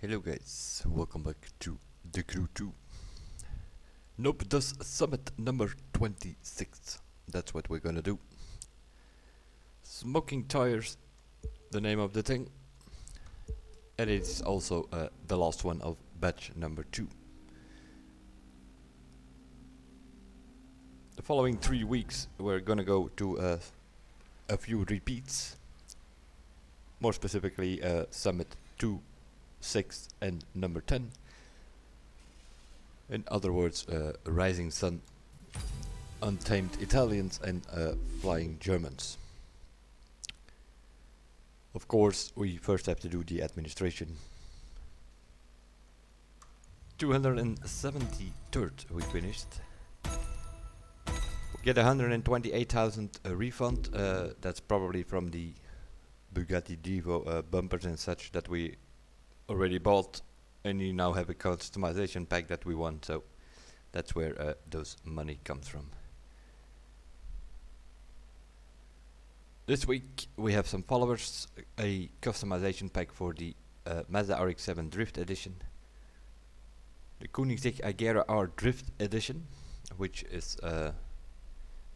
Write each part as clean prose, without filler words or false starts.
Hello guys, welcome back to The Crew 2. Noob does Summit number 26. That's what we're gonna do. Smoking Tires, the name of the thing. And it's also the last one of batch number 2. The following 3 weeks we're gonna go to a few repeats. More specifically Summit 2, 6 and number 10. In other words, Rising Sun, Untamed Italians and Flying Germans. Of course, we first have to do the administration. 273rd we finished. We get 128,000 refund. That's probably from the Bugatti Divo bumpers and such that we already bought, and you now have a customization pack that we want, so that's where those money comes from. This week we have some followers, a customization pack for the Mazda RX-7 Drift Edition, the Koenigsegg Agera R Drift Edition, which is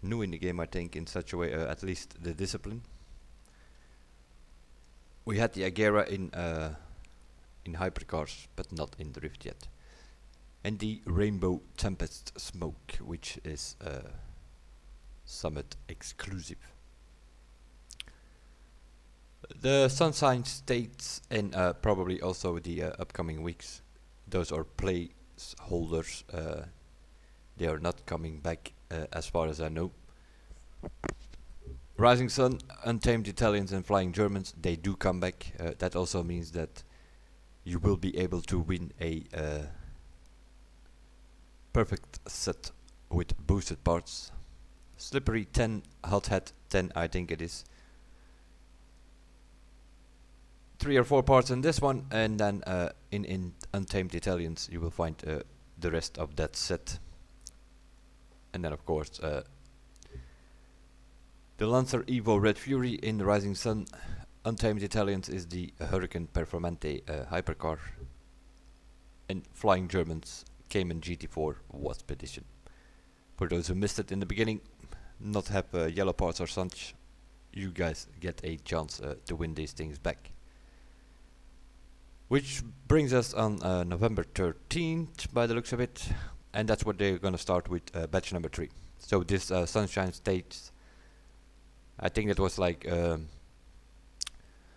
new in the game, I think, in such a way, at least the discipline. We had the Agera in hypercars, but not in drift yet. And the Rainbow Tempest Smoke, which is Summit exclusive. The Sunshine States and probably also the upcoming weeks, those are placeholders. They are not coming back as far as I know. Rising Sun, Untamed Italians and Flying Germans, they do come back. That also means that you will be able to win a perfect set with boosted parts. Slippery 10, Hot Hat 10, I think it is. 3 or 4 parts in this one, and then in Untamed Italians you will find the rest of that set. And then of course the Lancer Evo Red Fury in the Rising Sun. Untamed Italians is the Huracan Performante hypercar, and Flying Germans Cayman GT4 Wasp edition. For those who missed it in the beginning, not have yellow parts or such, you guys get a chance to win these things back. Which brings us on November 13th by the looks of it, and that's what they're gonna start with batch number 3. So this Sunshine States, I think it was like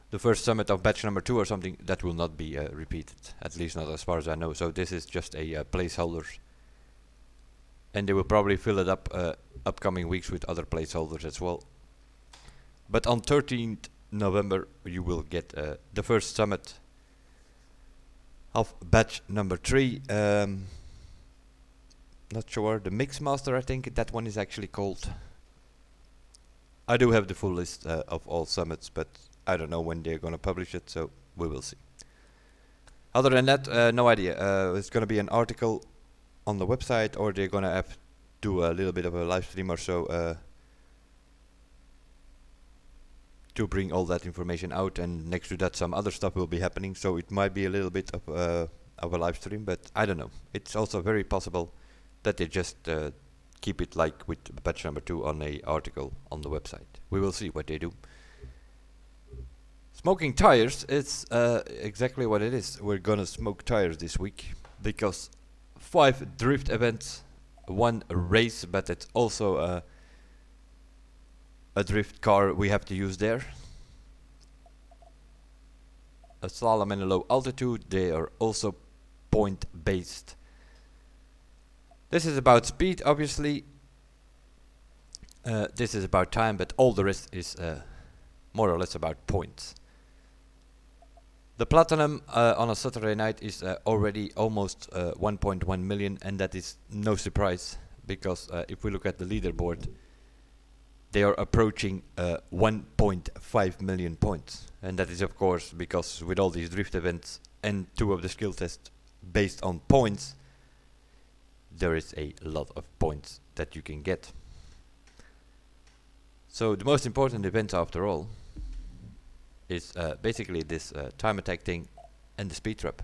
the first summit of batch number 2 or something, that will not be repeated, at least not as far as I know. So this is just a placeholder, and they will probably fill it up upcoming weeks with other placeholders as well. But on 13th November you will get the first summit of batch number 3. Not sure, the Mixmaster, I think that one is actually called. I do have the full list of all summits, but I don't know when they're gonna publish it, so we will see. Other than that, no idea. It's gonna be an article on the website, or they're gonna have to do a little bit of a live stream or so to bring all that information out, and next to that some other stuff will be happening, so it might be a little bit of a live stream, but I don't know. It's also very possible that they just keep it like with batch number 2 on a article on the website. We will see what they do. Smoking Tires is exactly what it is. We're gonna smoke tires this week because 5 drift events, 1 race, but it's also a drift car we have to use there. A slalom and a low altitude. They are also point based. This is about speed, obviously. This is about time, but all the rest is more or less about points. The platinum on a Saturday night is already almost 1.1 million, and that is no surprise, because if we look at the leaderboard, they are approaching 1.5 million points, and that is of course because with all these drift events and 2 of the skill tests based on points, there is a lot of points that you can get. So the most important event after all is basically this time attack thing and the speed trap.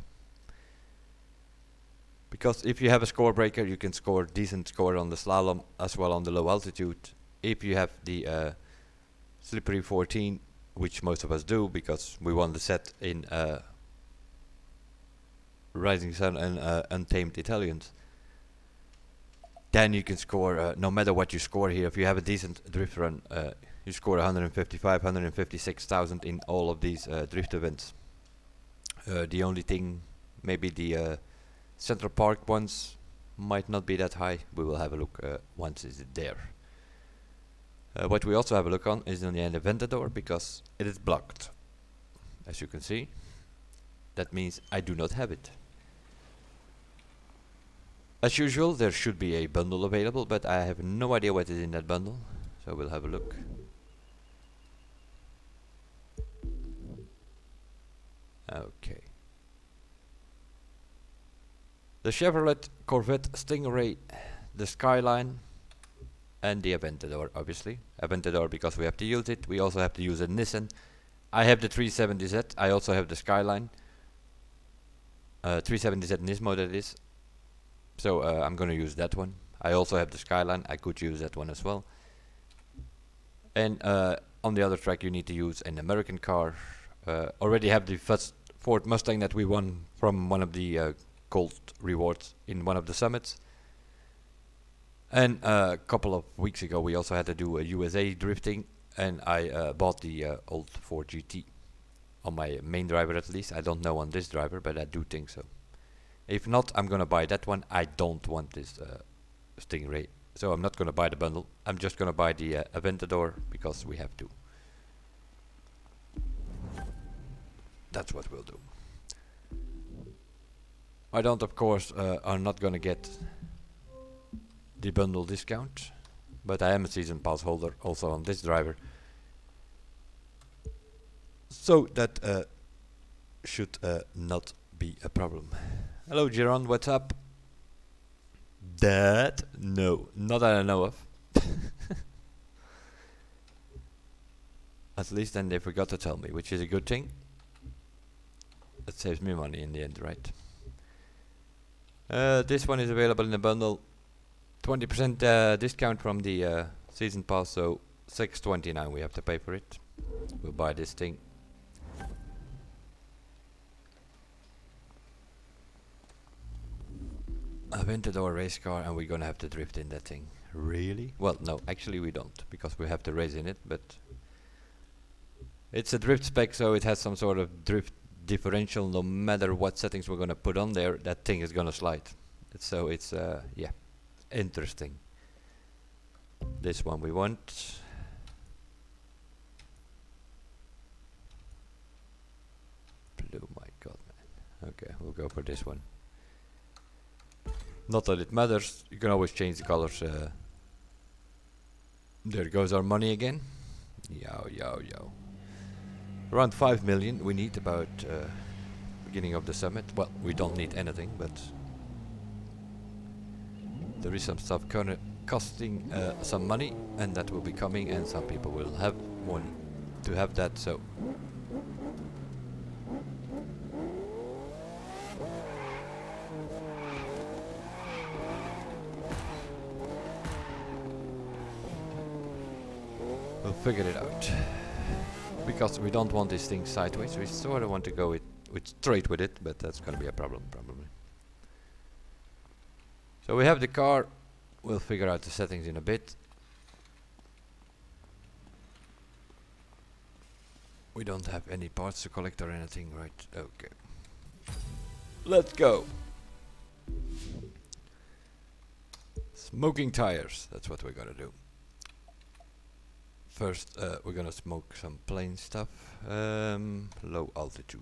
because if you have a score breaker, you can score decent score on the slalom as well on the low altitude. If you have the slippery 14, which most of us do because we won the set in Rising Sun and Untamed Italians, then you can score no matter what you score here. If you have a decent drift run, you score 155, 156,000 in all of these drift events. The only thing, maybe the Central Park ones might not be that high. We will have a look once it's there. What we also have a look on is on the Aventador, because it is blocked. As you can see, that means I do not have it. As usual, there should be a bundle available, but I have no idea what is in that bundle, so we'll have a look. Okay. The Chevrolet Corvette Stingray, the Skyline, and the Aventador, obviously. Aventador because we have to use it. We also have to use a Nissan. I have the 370Z. I also have the Skyline. 370Z Nismo, that is. So I'm gonna use that one. I also have the Skyline. I could use that one as well. And on the other track you need to use an American car. Already have the first Ford Mustang that we won from one of the gold rewards in one of the summits. And a couple of weeks ago we also had to do a USA drifting, and I bought the old Ford GT on my main driver at least. I don't know on this driver, but I do think so. If not, I'm gonna buy that one. I don't want this Stingray, so I'm not gonna buy the bundle. I'm just gonna buy the Aventador because we have to. That's what we'll do. I don't, of course, are not gonna get the bundle discount, but I am a season pass holder also on this driver, so that should not be a problem. Hello Jiron, what's up? That? No, not that I know of. At least then they forgot to tell me, which is a good thing. It saves me money in the end, right? This one is available in the bundle. 20% discount from the season pass, so $6.29 we have to pay for it. We'll buy this thing. Aventador race car, and we're gonna have to drift in that thing. Really? Well, no, actually we don't, because we have to race in it, but it's a drift spec, so it has some sort of drift differential. No matter what settings we're gonna put on there, that thing is gonna slide. So it's yeah, interesting. This one we want. Blue, my god, man. Okay, we'll go for this one. Not that it matters, you can always change the colors. There goes our money again. Yo, yo, yo. Around 5 million we need about beginning of the summit. Well, we don't need anything, but there is some stuff costing some money, and that will be coming, and some people will have one to have that, so we'll figure it out. Because we don't want this thing sideways, we sort of want to go with straight with it, but that's gonna be a problem probably. So we have the car, we'll figure out the settings in a bit. We don't have any parts to collect or anything, right? Okay. Let's go. Smoking tires, that's what we're gonna do. First, we're gonna smoke some plain stuff. Low altitude.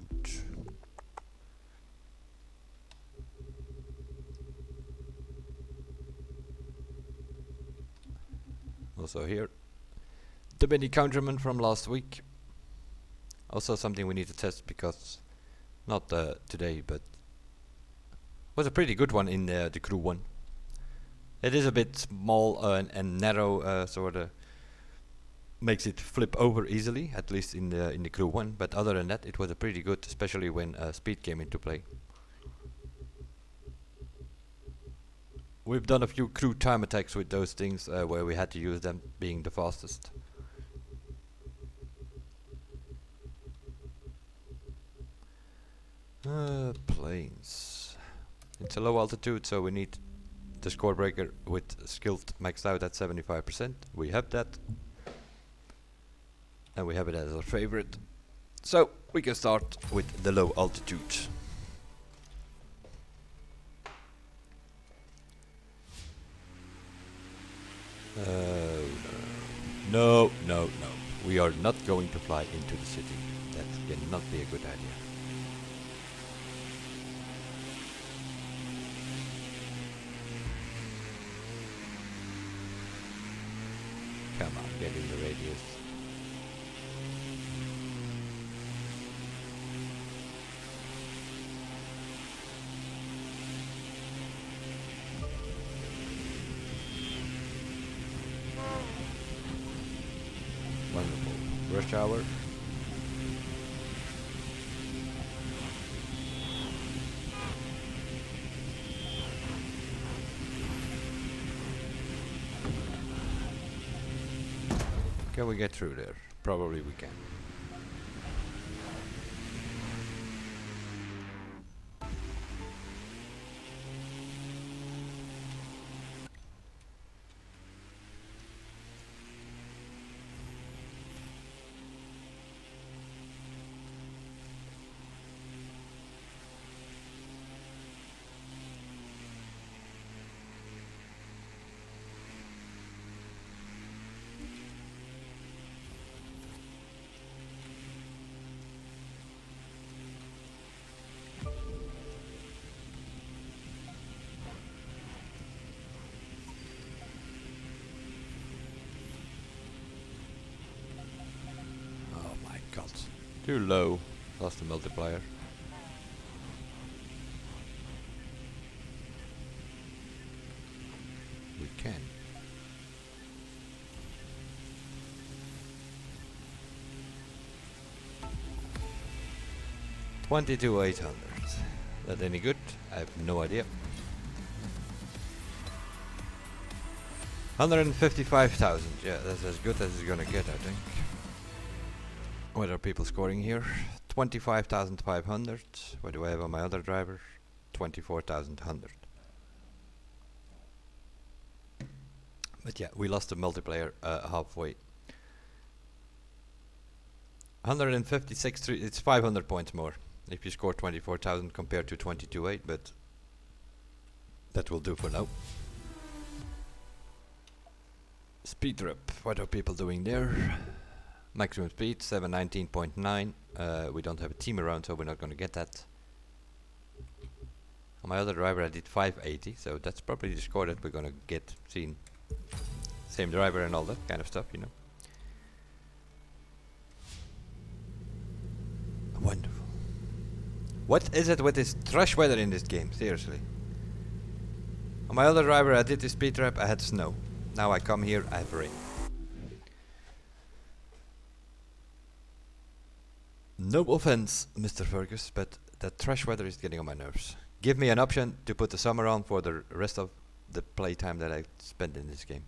Also here, the mini countryman from last week. Also something we need to test because not today, but was a pretty good one in the crew one. It is a bit small and narrow, sort of makes it flip over easily, at least in the crew one. But other than that, it was a pretty good, especially when speed came into play. We've done a few crew time attacks with those things where we had to use them being the fastest. Planes. It's a low altitude, so we need the score breaker with skilled maxed out at 75%. We have that. And we have it as our favorite. So we can start with the low altitude. No. We are not going to fly into the city. That cannot be a good idea. Come on, get in the radius. Wonderful. Rush hour. Can we get through there? Probably we can. Too low. Lost the multiplier. We can. $22,800. That any good? I have no idea. 155,000. Yeah, that's as good as it's gonna get, I think. What are people scoring here? 25,500. What do I have on my other driver? 24,100. But yeah, we lost the multiplayer halfway. 156. It's 500 points more if you score 24,000 compared to 22.8, but that will do for now. Speed trap. What are people doing there? Maximum speed 719.9. We don't have a team around, so we're not going to get that. On my other driver I did 580, so that's probably the score that we're going to get seen. Same driver and all that kind of stuff, you know. Wonderful. What is it with this trash weather in this game? Seriously. On my other driver I did the speed trap, I had snow. Now I come here, I have rain. No offense, Mr. Fergus, but that trash weather is getting on my nerves. Give me an option to put the summer on for the rest of the playtime that I spent in this game.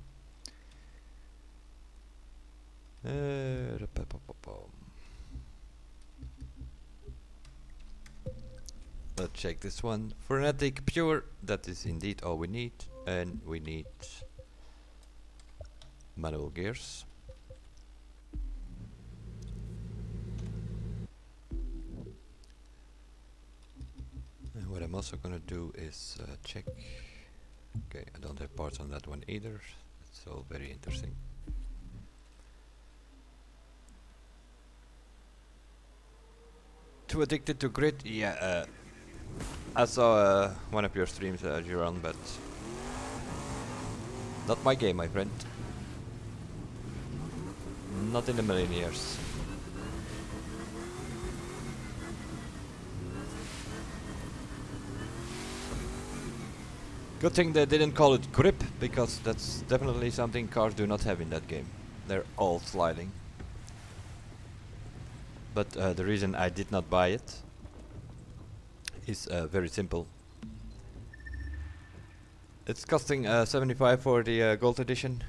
Let's check this one. Frenetic Pure, that is indeed all we need. And we need manual gears. And what I'm also gonna do is check. Okay, I don't have parts on that one either. It's all very interesting. Too addicted to grid? Yeah, I saw one of your streams, Jiron, but not my game, my friend. Not in a million years. Good thing they didn't call it grip, because that's definitely something cars do not have in that game. They're all sliding. But the reason I did not buy it is very simple. It's costing 75 for the gold edition.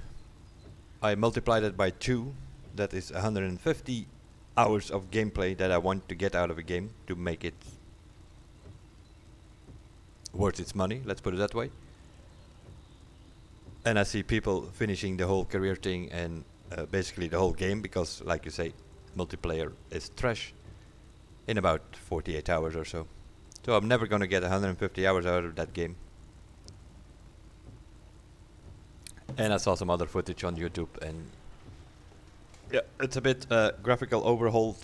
I multiplied it by 2. That is 150 hours of gameplay that I want to get out of a game to make it worth its money, let's put it that way. And I see people finishing the whole career thing and basically the whole game, because like you say, multiplayer is trash, in about 48 hours or so. So I'm never gonna get 150 hours out of that game. And I saw some other footage on YouTube, and yeah, it's a bit graphical overhaul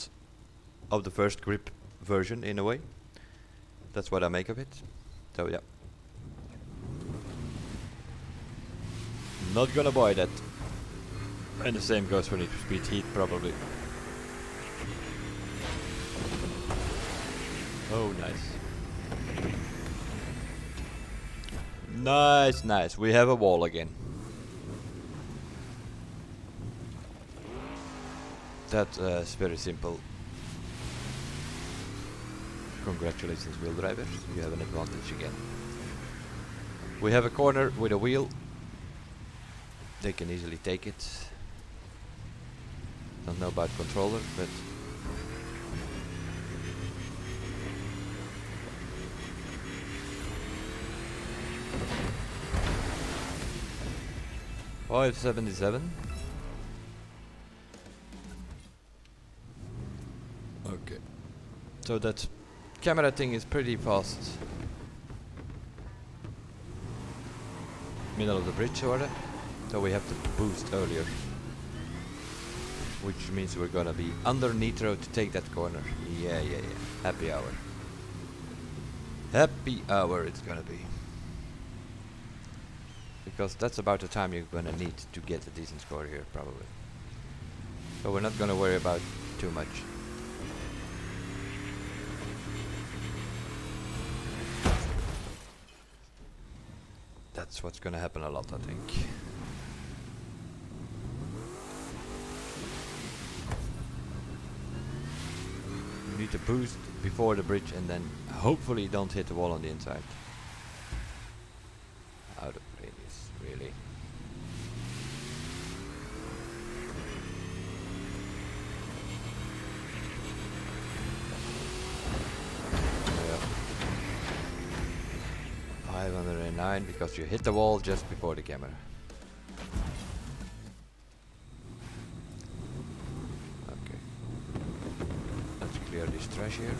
of the first grip version in a way. That's what I make of it. So yeah, not gonna buy that. And the same goes for Need for Speed Heat probably. Oh, nice. Nice, nice. We have a wall again. That's very simple. Congratulations, wheel drivers. You have an advantage again. We have a corner with a wheel. They can easily take it. Don't know about controller, but 577. Okay. So that camera thing is pretty fast. Middle of the bridge, sorta. So we have to boost earlier. Which means we're gonna be under nitro to take that corner. Yeah. Happy hour. Happy hour it's gonna be. Because that's about the time you're gonna need to get a decent score here, probably. So we're not gonna worry about too much. That's what's gonna happen a lot, I think. You need to boost before the bridge and then hopefully don't hit the wall on the inside. Out of radius, really. Yeah. 509 because you hit the wall just before the camera. Okay. Let's clear this trash here.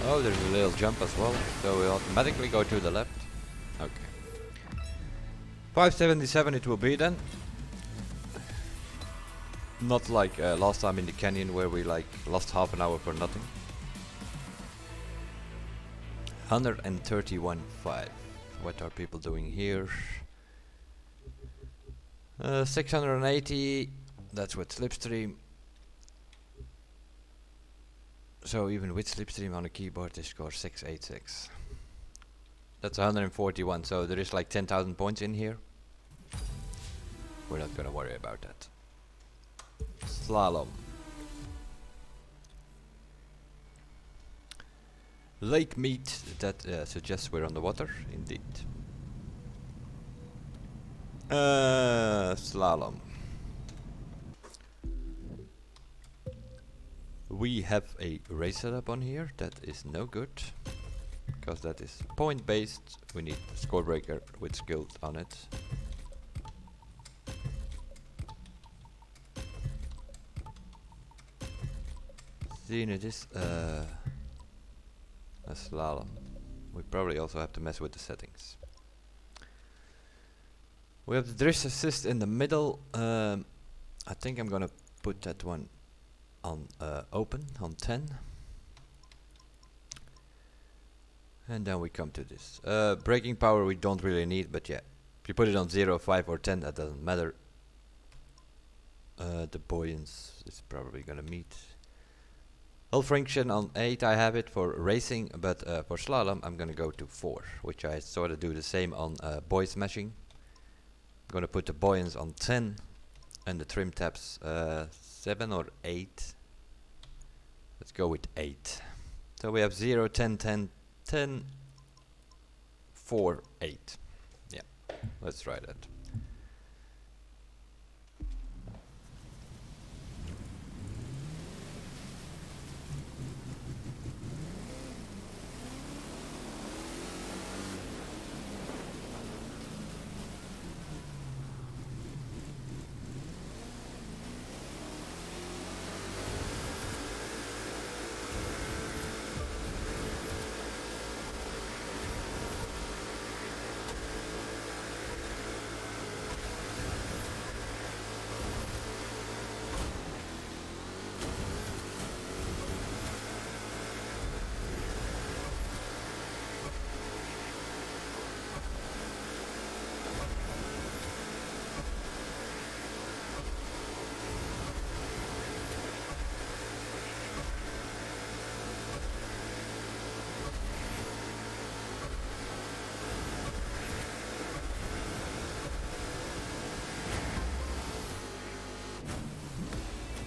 Oh, there's a little jump as well, so we automatically go to the left. Okay. 577 it will be then. Not like last time in the canyon where we like lost half an hour for nothing. 131.5. What are people doing here? 680. That's with slipstream. So even with slipstream on the keyboard they score 686. That's 141, so there is like 10,000 points in here. We're not gonna worry about that. Slalom. Lake meet, that suggests we're on the water, indeed. Slalom. We have a race setup on here, that is no good. Because that is point based, we need a score breaker with skilled on it. Seeing it is a slalom. We probably also have to mess with the settings. We have the drift assist in the middle. I think I'm gonna put that one on open, on 10. And then we come to this. Braking power we don't really need, but yeah. If you put it on 0, 5 or 10, that doesn't matter. The buoyance is probably gonna meet. Hull friction on 8 I have it for racing, but for slalom I'm gonna go to 4, which I sort of do the same on buoy smashing. I'm gonna put the buoyance on 10 and the trim tabs 7 or 8. Let's go with 8. So we have 0, 10, 10, 10, 4, 8. Yeah, let's try that.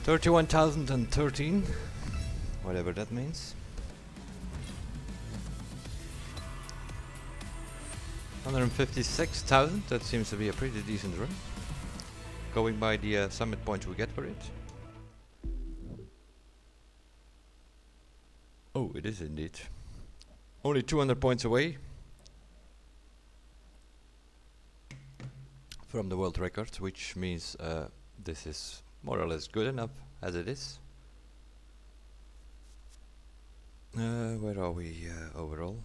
$31,013, whatever that means. 156,000, that seems to be a pretty decent run. Going by the summit points we get for it. Oh, it is indeed. Only 200 points away from the world record, which means this is more or less good enough as it is. Where are we overall?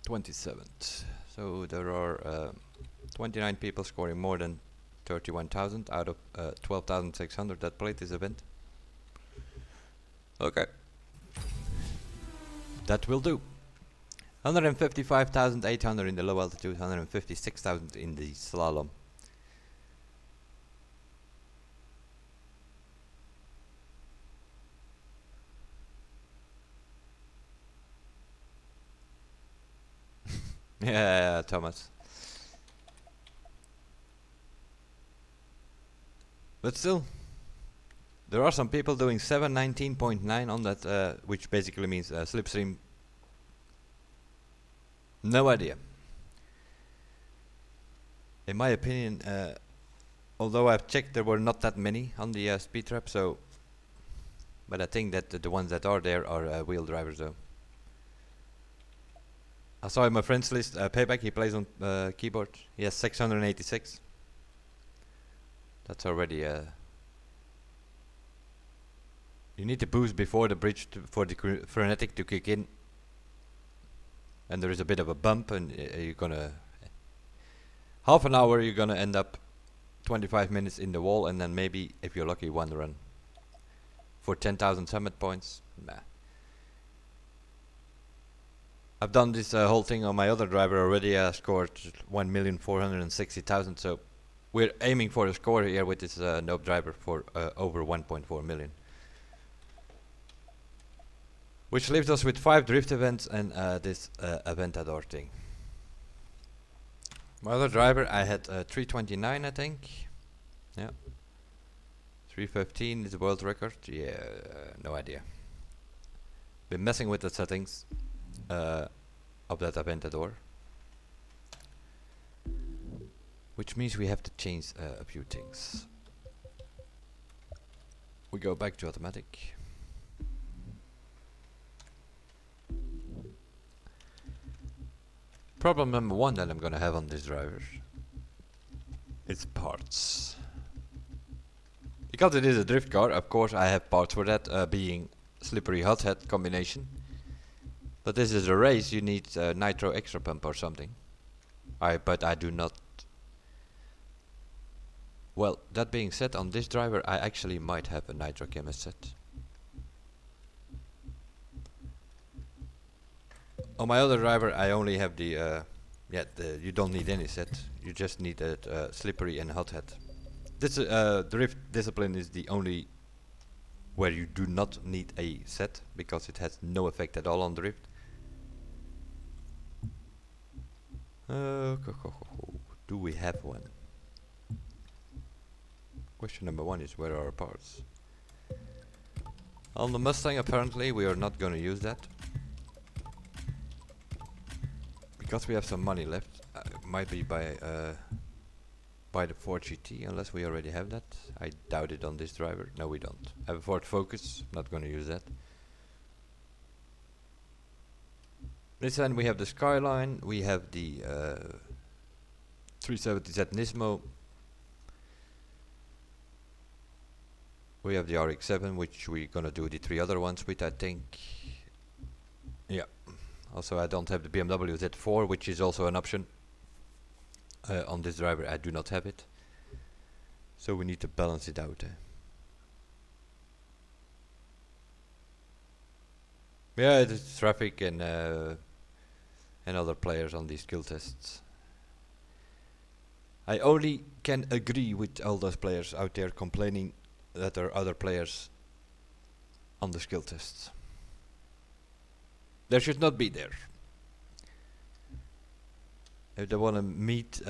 27th. So there are 29 people scoring more than 31,000 out of 12,600 that played this event. Okay, that will do. 155,800 in the low altitude, 156,000 in the slalom. Yeah, Thomas. But still, there are some people doing 719.9 on that, which basically means slipstream. No idea. In my opinion, although I've checked, there were not that many on the speed trap. So, but I think that the ones that are there are wheel drivers, though. I saw in my friends list, Payback. He plays on keyboard. He has 686. That's already you need to boost before the bridge for the frenetic to kick in. And there is a bit of a bump, and you're gonna half an hour. You're gonna end up 25 minutes in the wall, and then maybe, if you're lucky, one run for 10,000 summit points. Nah. I've done this whole thing on my other driver already. Scored 1,460,000. So we're aiming for a score here with this Noob driver for over 1.4 million. Which leaves us with 5 drift events and this Aventador thing. My other driver, I had 329, I think. Yeah. 315 is the world record. Yeah, no idea. Been messing with the settings of that Aventador. Which means we have to change a few things. We go back to automatic. Problem number 1 that I'm gonna have on this driver is parts. Because it is a drift car, of course I have parts for that, being slippery hot head combination. But this is a race, you need nitro extra pump or something. But I do not. Well, that being said, on this driver I actually might have a nitro chemist set. On my other driver I only have the yeah, you don't need any set. You just need a slippery and hot hat. This drift discipline is the only where you do not need a set because it has no effect at all on drift. Do we have one? Question number one is, where are our parts? On the Mustang, apparently we are not going to use that because we have some money left. Might be by the Ford GT, unless we already have that. I doubt it on this driver. No, we don't. I have a Ford Focus, not going to use that. This end we have the Skyline, we have the 370Z Nismo, we have the RX-7, which we're gonna do the 3 other ones with, I think. Yeah. Also, I don't have the BMW Z4, which is also an option. On this driver I do not have it, so we need to balance it out. Yeah, it is traffic and other players on these skill tests. I only can agree with all those players out there complaining that there are other players on the skill tests. There should not be there. If they want to meet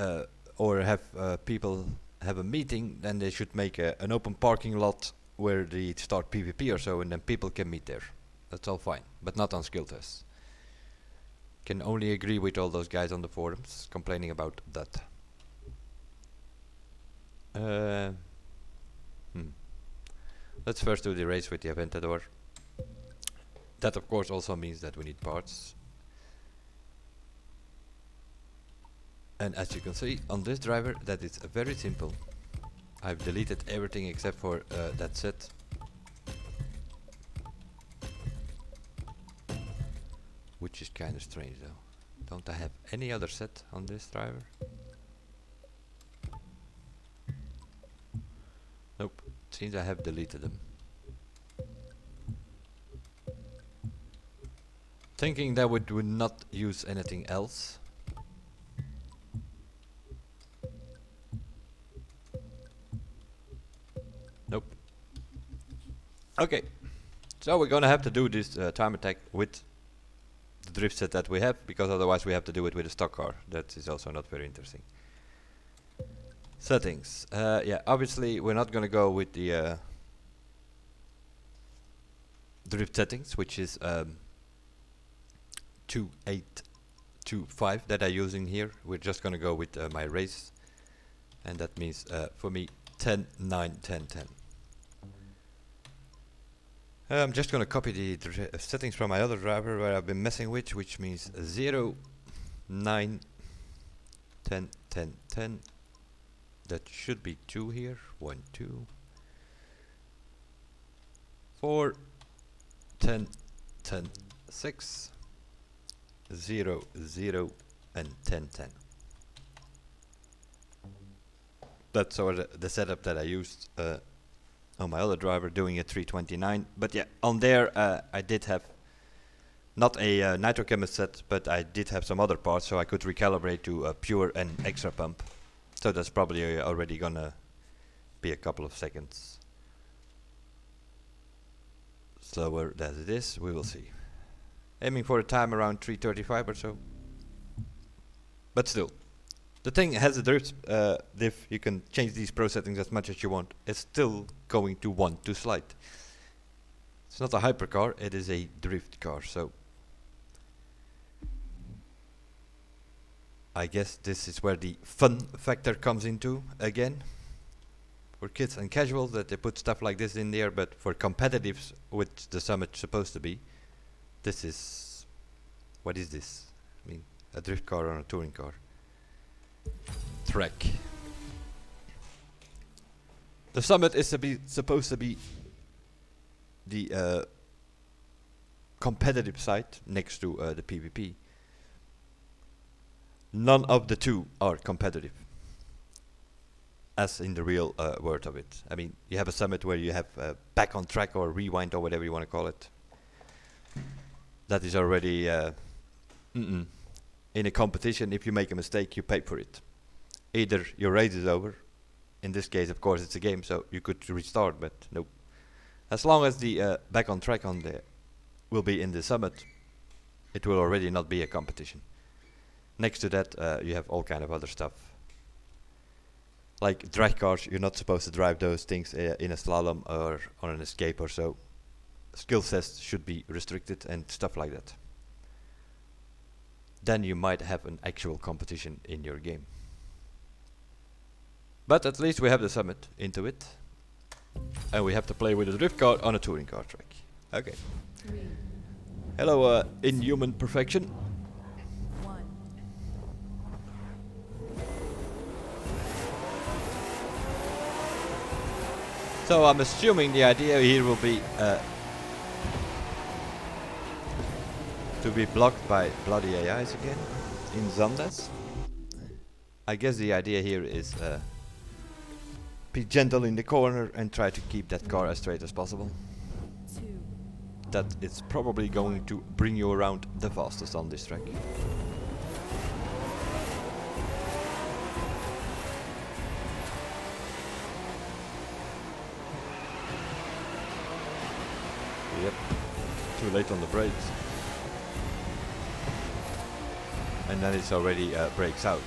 or have people have a meeting, then they should make an open parking lot where they start PvP or so, and then people can meet there. That's all fine, but not on skill tests. Can only agree with all those guys on the forums complaining about that. Let's first do the race with the Aventador. That of course also means that we need parts. And as you can see on this driver, that is very simple. I've deleted everything except for that set. Which is kind of strange though. Don't I have any other set on this driver? Nope, seems I have deleted them. Thinking that we would not use anything else. Nope. Okay, so we're gonna have to do this time attack with the drift set that we have, because otherwise we have to do it with a stock car. That is also not very interesting. Settings. Yeah, obviously we're not gonna go with the drift settings, which is 2825 that I'm using here. We're just gonna go with my race, and that means for me 10, 9, 10, 10. I'm just gonna copy the settings from my other driver where I've been messing with, which means 0, 9, 10, 10, 10. That should be 2 here. 1, 2, 4, 10, 10, 6, 0, 0, and 10, 10. That's sort of the setup that I used on my other driver, doing a 329. But yeah, on there I did have not a nitrochemist set, but I did have some other parts, so I could recalibrate to a pure and extra pump. So that's probably already gonna be a couple of seconds slower than it is. We will see. Aiming for a time around 3:35 or so. But still, the thing has a drift diff. You can change these pro settings as much as you want. It's still going to want to slide. It's not a hypercar, it is a drift car, so I guess this is where the fun factor comes into again. For kids and casuals, that they put stuff like this in there, but for competitives, which the Summit's supposed to be, this is... what is this? I mean, a drift car or a touring car. Trek. The Summit is supposed to be the competitive side next to the PvP. None of the two are competitive, as in the real word of it. I mean, you have a Summit where you have back on track or rewind or whatever you want to call it. That is already in a competition, if you make a mistake, you pay for it. Either your race is over. In this case, of course, it's a game, so you could restart, but nope. As long as the back on track on the will be in the summit, it will already not be a competition. Next to that, you have all kind of other stuff. Like drag cars, you're not supposed to drive those things in a slalom or on an escape or so. Skill tests should be restricted and stuff like that. Then you might have an actual competition in your game. But at least we have the summit into it. And we have to play with a drift car on a touring car track. Okay. Hello, inhuman perfection. So I'm assuming the idea here will be to be blocked by bloody AIs again in Zandes. I guess the idea here is be gentle in the corner and try to keep that car as straight as possible. That is probably going to bring you around the fastest on this track. Yep, too late on the brakes. And then it's already brakes out.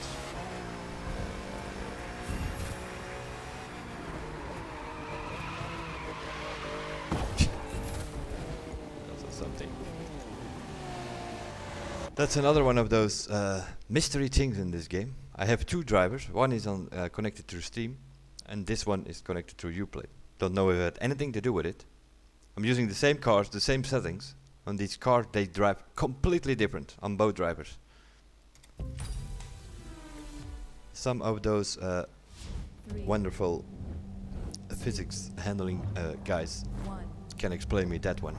That's another one of those mystery things in this game. I have two drivers. One is on connected through Steam, and this one is connected through Uplay. Don't know if it had anything to do with it. I'm using the same cars, the same settings. On these cars, they drive completely different on both drivers. Some of those wonderful physics handling guys can explain me that one.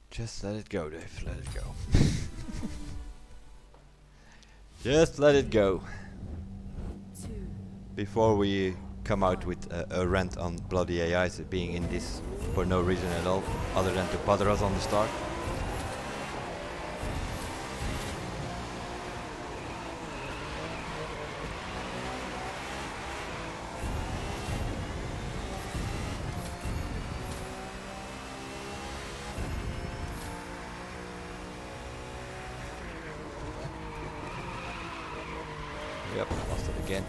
Just let it go, Dave. Let it go. Just let it go. Before we come out with a rant on bloody AIs being in this for no reason at all, other than to bother us on the start. Yep, lost it again.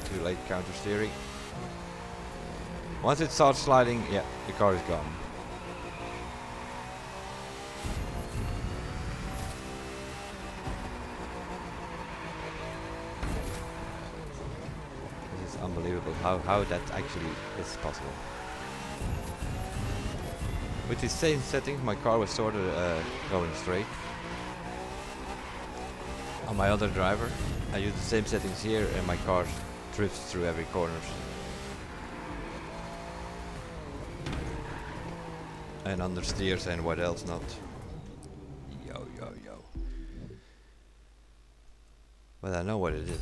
Too late counter steering. Once it starts sliding, yeah, the car is gone. This is unbelievable how that actually is possible. With these same settings, my car was sort of going straight. On my other driver, I use the same settings here and my car drifts through every corner. And understeers and what else not. Yo. But I know what it is.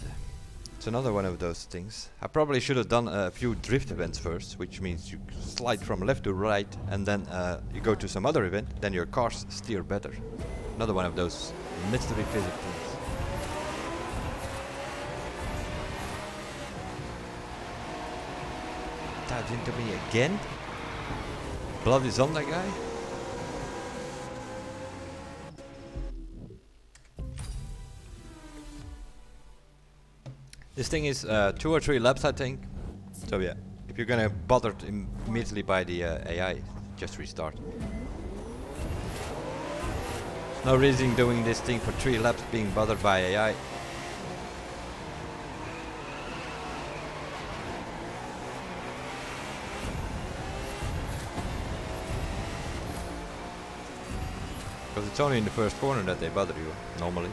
It's another one of those things. I probably should have done a few drift events first, which means you slide from left to right and then you go to some other event, then your cars steer better. Another one of those mystery physics things. Dived into me again? Blood is on that guy? This thing is 2 or 3 laps, I think. So yeah, if you're gonna bothered immediately by the AI, just restart. No reason doing this thing for 3 laps being bothered by AI. Because it's only in the first corner that they bother you, normally.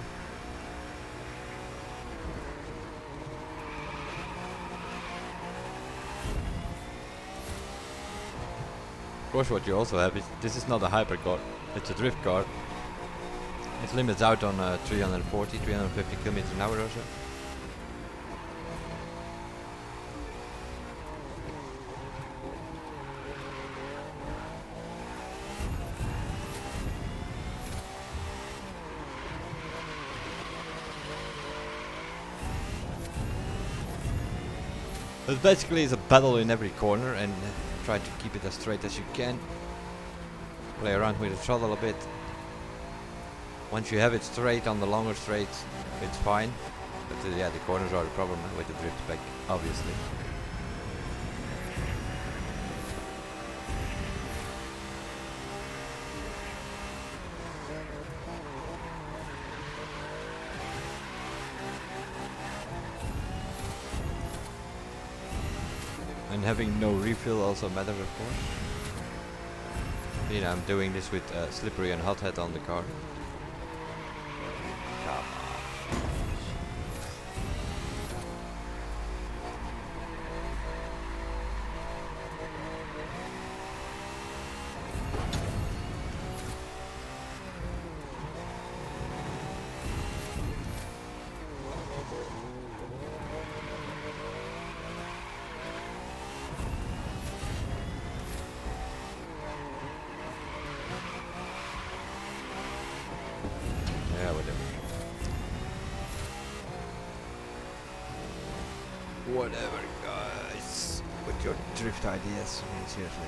Of course what you also have is, this is not a hypercar, it's a drift car. It limits out on 340, 350 kilometers an hour or so. It basically is a battle in every corner, and try to keep it as straight as you can. Play around with the throttle a bit. Once you have it straight on the longer straights, it's fine. But yeah, the corners are the problem with the drift spec, obviously. And having no refill also matters, of course. You know, I'm doing this with slippery and hot head on the car. Come on. Yeah, whatever. Whatever, guys. With your drift ideas, I mean, seriously.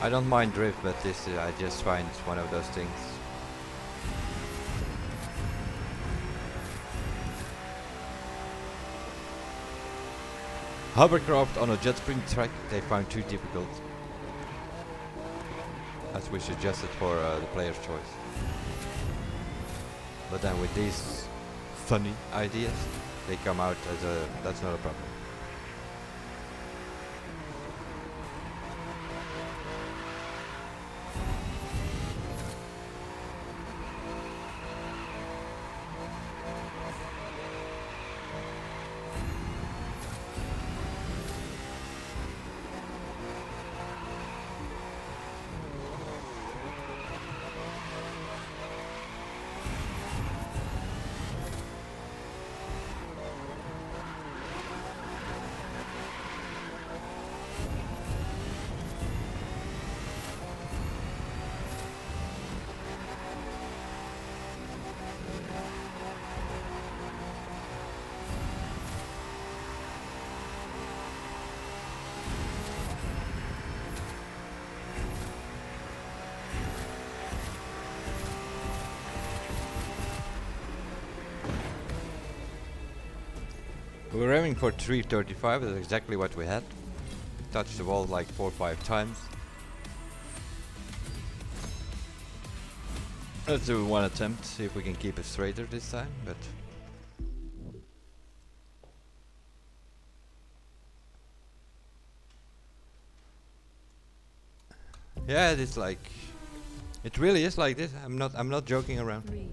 I don't mind drift, but this I just find it's one of those things. Hovercraft on a jet spring track they found too difficult, as we suggested for the player's choice. But then with these funny ideas, they come out as that's not a problem. We were aiming for 335, that's exactly what we had. Touched the wall like 4 or 5 times. Let's do one attempt, see if we can keep it straighter this time, but... Yeah, it's like... It really is like this, I'm not joking around. 3,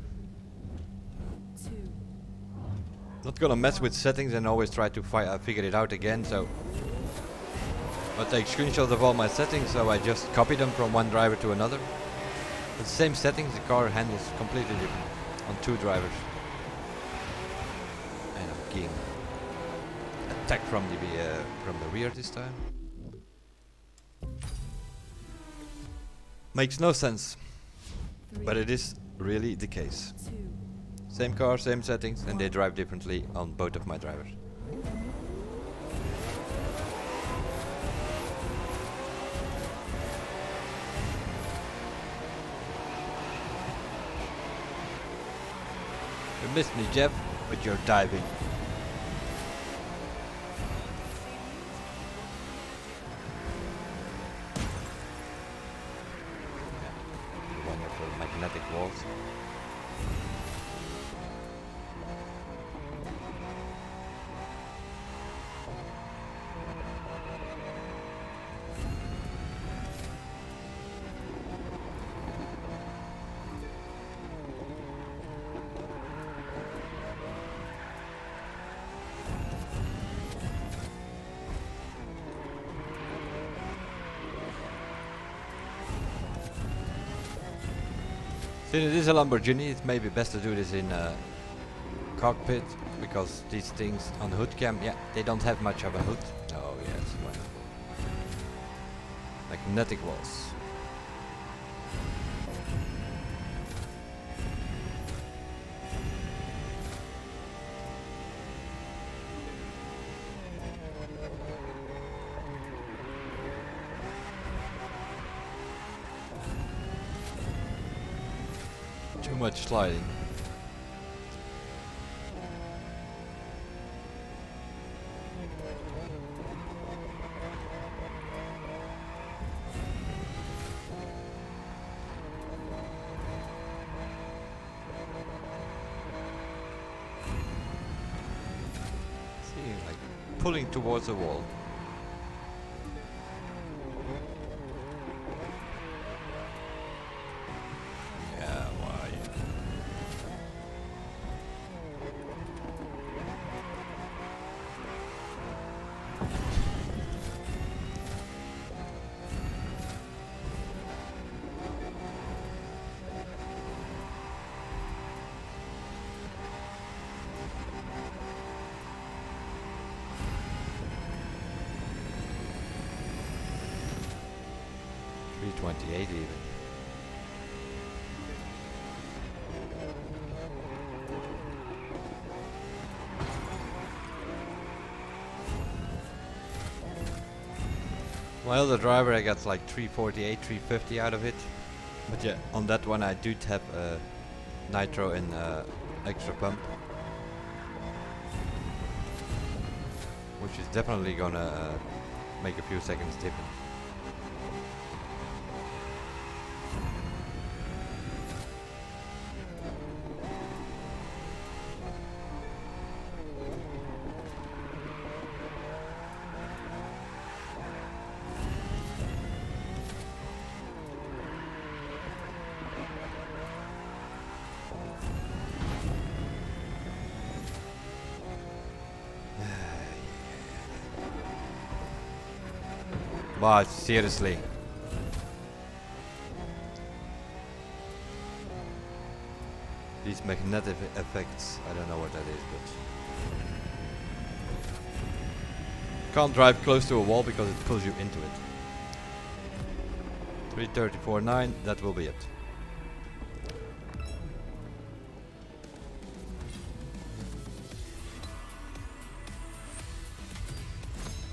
2, Not gonna mess with settings and always try to figure it out again, so I take screenshots of all my settings, so I just copy them from one driver to another. With the same settings, the car handles completely different on 2 drivers. And I'm getting attacked from the rear this time. Makes no sense, 3, but it is really the case. 2, Same car, same settings, and they drive differently on both of my drivers. You missed me, Jeff, but you're diving. One of the magnetic walls. Since it is a Lamborghini, it may be best to do this in cockpit, because these things on the hood cam, yeah, they don't have much of a hood. Oh yes, well, magnetic walls. Too much sliding. Pulling towards the wall. Yeah, why? .328 even. My other driver, I got like 348, 350 out of it. But yeah, on that one I did have nitro and extra pump, which is definitely gonna make a few seconds difference. But seriously. These magnetic effects, I don't know what that is, but can't drive close to a wall because it pulls you into it. 334.9, that will be it.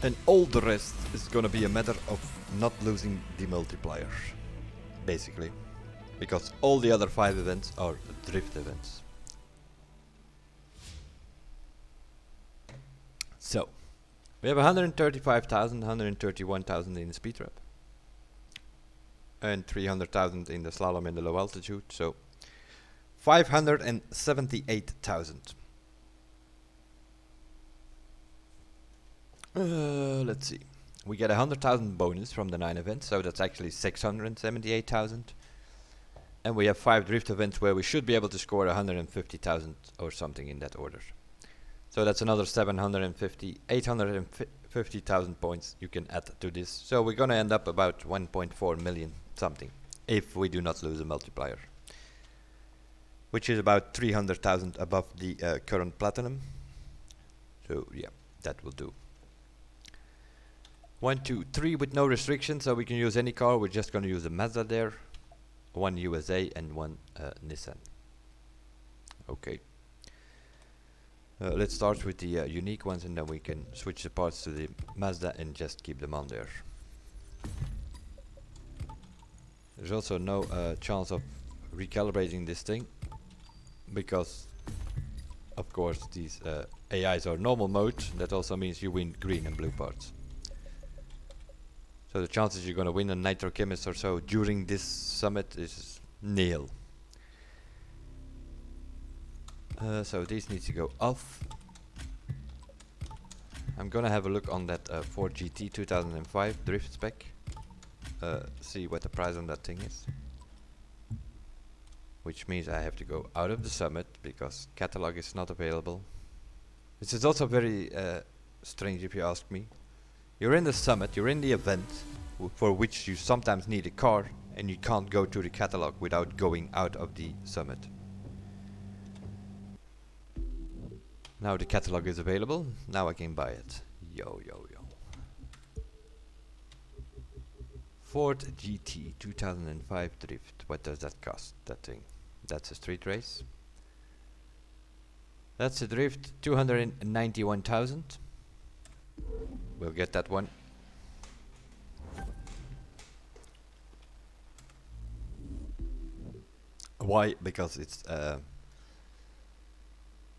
And all the rest is gonna be a matter of not losing the multiplier, basically. Because all the other 5 events are drift events. So, we have 135,000, 131,000 in the speed trap. And 300,000 in the slalom and the low altitude, so 578,000. Let's see. We get 100,000 bonus from the 9 events, so that's actually 678,000. And we have 5 drift events where we should be able to score 150,000 or something in that order. So that's another 850,000 points you can add to this. So we're gonna end up about 1.4 million something, if we do not lose a multiplier. Which is about 300,000 above the current platinum. So yeah, that will do. 1, 2, 3 with no restrictions, so we can use any car. We're just gonna use a Mazda there. 1 USA and 1 Nissan. Okay. Let's start with the unique ones, and then we can switch the parts to the Mazda and just keep them on there. There's also no chance of recalibrating this thing, because of course these AIs are normal mode. That also means you win green and blue parts. So the chances you're gonna win a Nitro Chemist or so during this summit is nil. So these need to go off. I'm gonna have a look on that Ford GT 2005 drift spec. See what the price on that thing is. Which means I have to go out of the summit because catalog is not available. This is also very strange if you ask me. You're in the summit, you're in the event for which you sometimes need a car and you can't go to the catalog without going out of the summit. Now the catalog is available. Now I can buy it. Yo. Ford GT 2005 Drift. What does that cost? That thing. That's a street race. That's a Drift 291,000. We'll get that one. Why? Because it's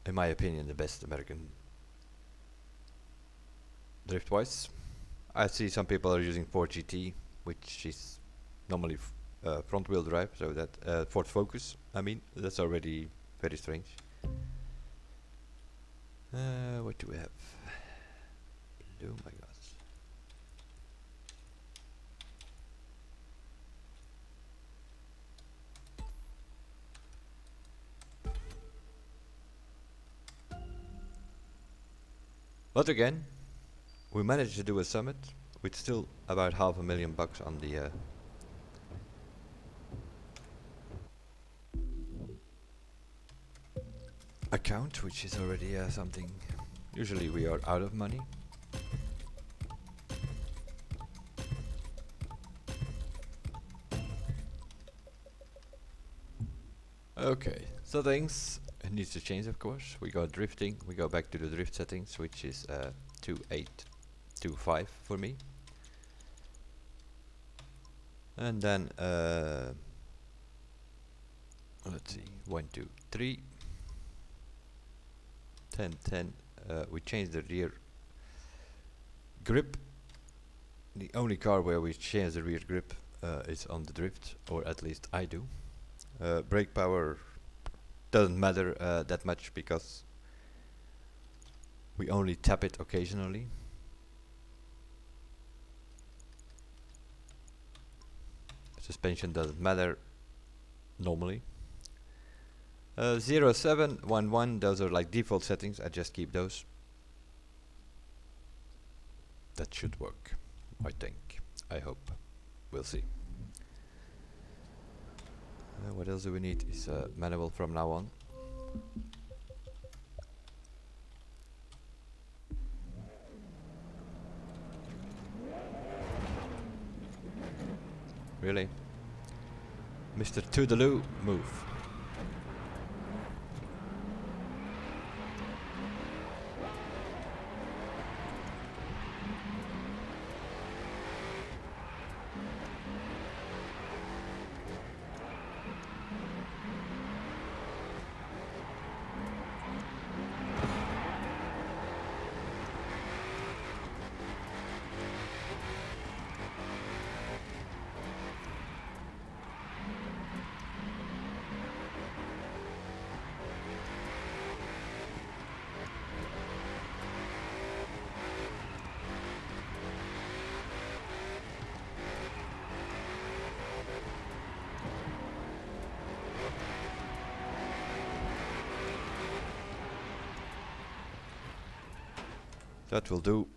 in my opinion the best American drift wise. I see some people are using Ford GT, which is normally front wheel drive, so that Ford Focus, I mean, that's already very strange. What do we have? Oh my god. But again, we managed to do a summit with still about $500,000 on the account, which is already something. Usually we are out of money. Okay, settings. It needs to change, of course. We go drifting. We go back to the drift settings, which is 2825 for me. And then let's see, 1, 2, 3, 10, 10. We change the rear grip. The only car where we change the rear grip is on the drift, or at least I do. Brake power doesn't matter that much because we only tap it occasionally. Suspension doesn't matter normally. 0, 7, 1, 1, those are like default settings. I just keep those. That should work, I think. I hope. We'll see. What else do we need? Is manual from now on. Really? Mr. Toodaloo, move. That will do.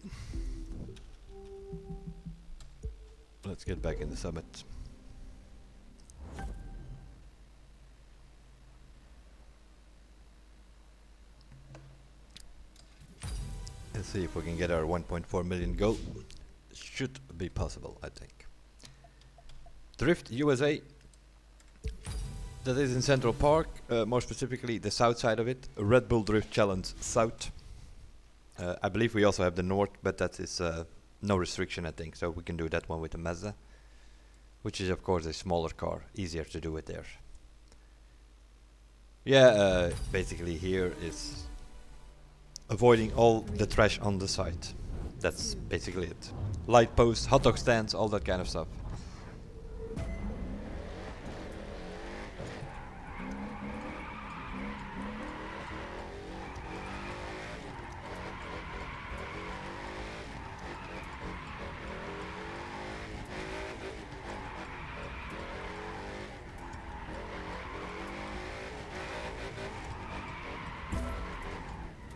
Let's get back in the summit. Let's see if we can get our 1.4 million goal. Should be possible, I think. Drift USA. That is in Central Park, more specifically the south side of it. Red Bull Drift Challenge South. I believe we also have the north, but that is no restriction, I think, so we can do that one with the Mazda, which is of course a smaller car, easier to do it there. Yeah, basically here is avoiding all the trash on the site. That's basically it. Light posts, hot dog stands, all that kind of stuff.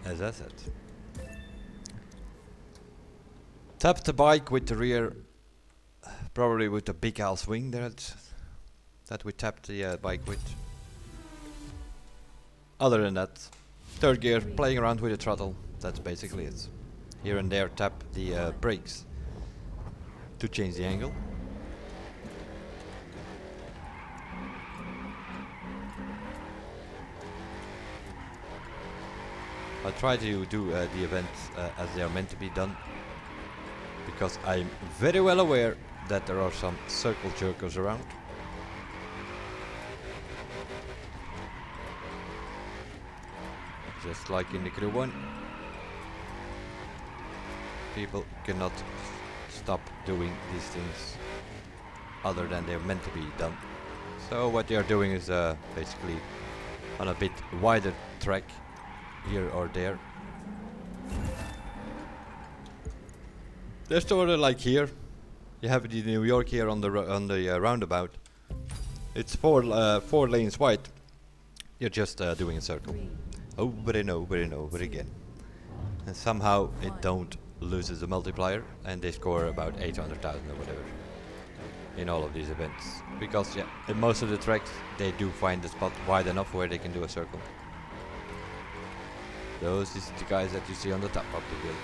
As I said. Tap the bike with the rear, probably with a big ass swing there. that we tap the bike with. Other than that, third gear, playing around with the throttle, that's basically it. Here and there tap the brakes to change the angle. I try to do the events as they are meant to be done, because I'm very well aware that there are some circle jerkers around. Just like in the Crew 1, people cannot stop doing these things other than they're meant to be done. So what they are doing is basically on a bit wider track here or there. They're sort of like here. You have the New York here on the roundabout. It's four lanes wide. You're just doing a circle over and over and over again, and somehow it don't loses the multiplier, and they score about 800,000 or whatever in all of these events, because yeah, in most of the tracks they do find the spot wide enough where they can do a circle. Those is the guys that you see on the top of the build.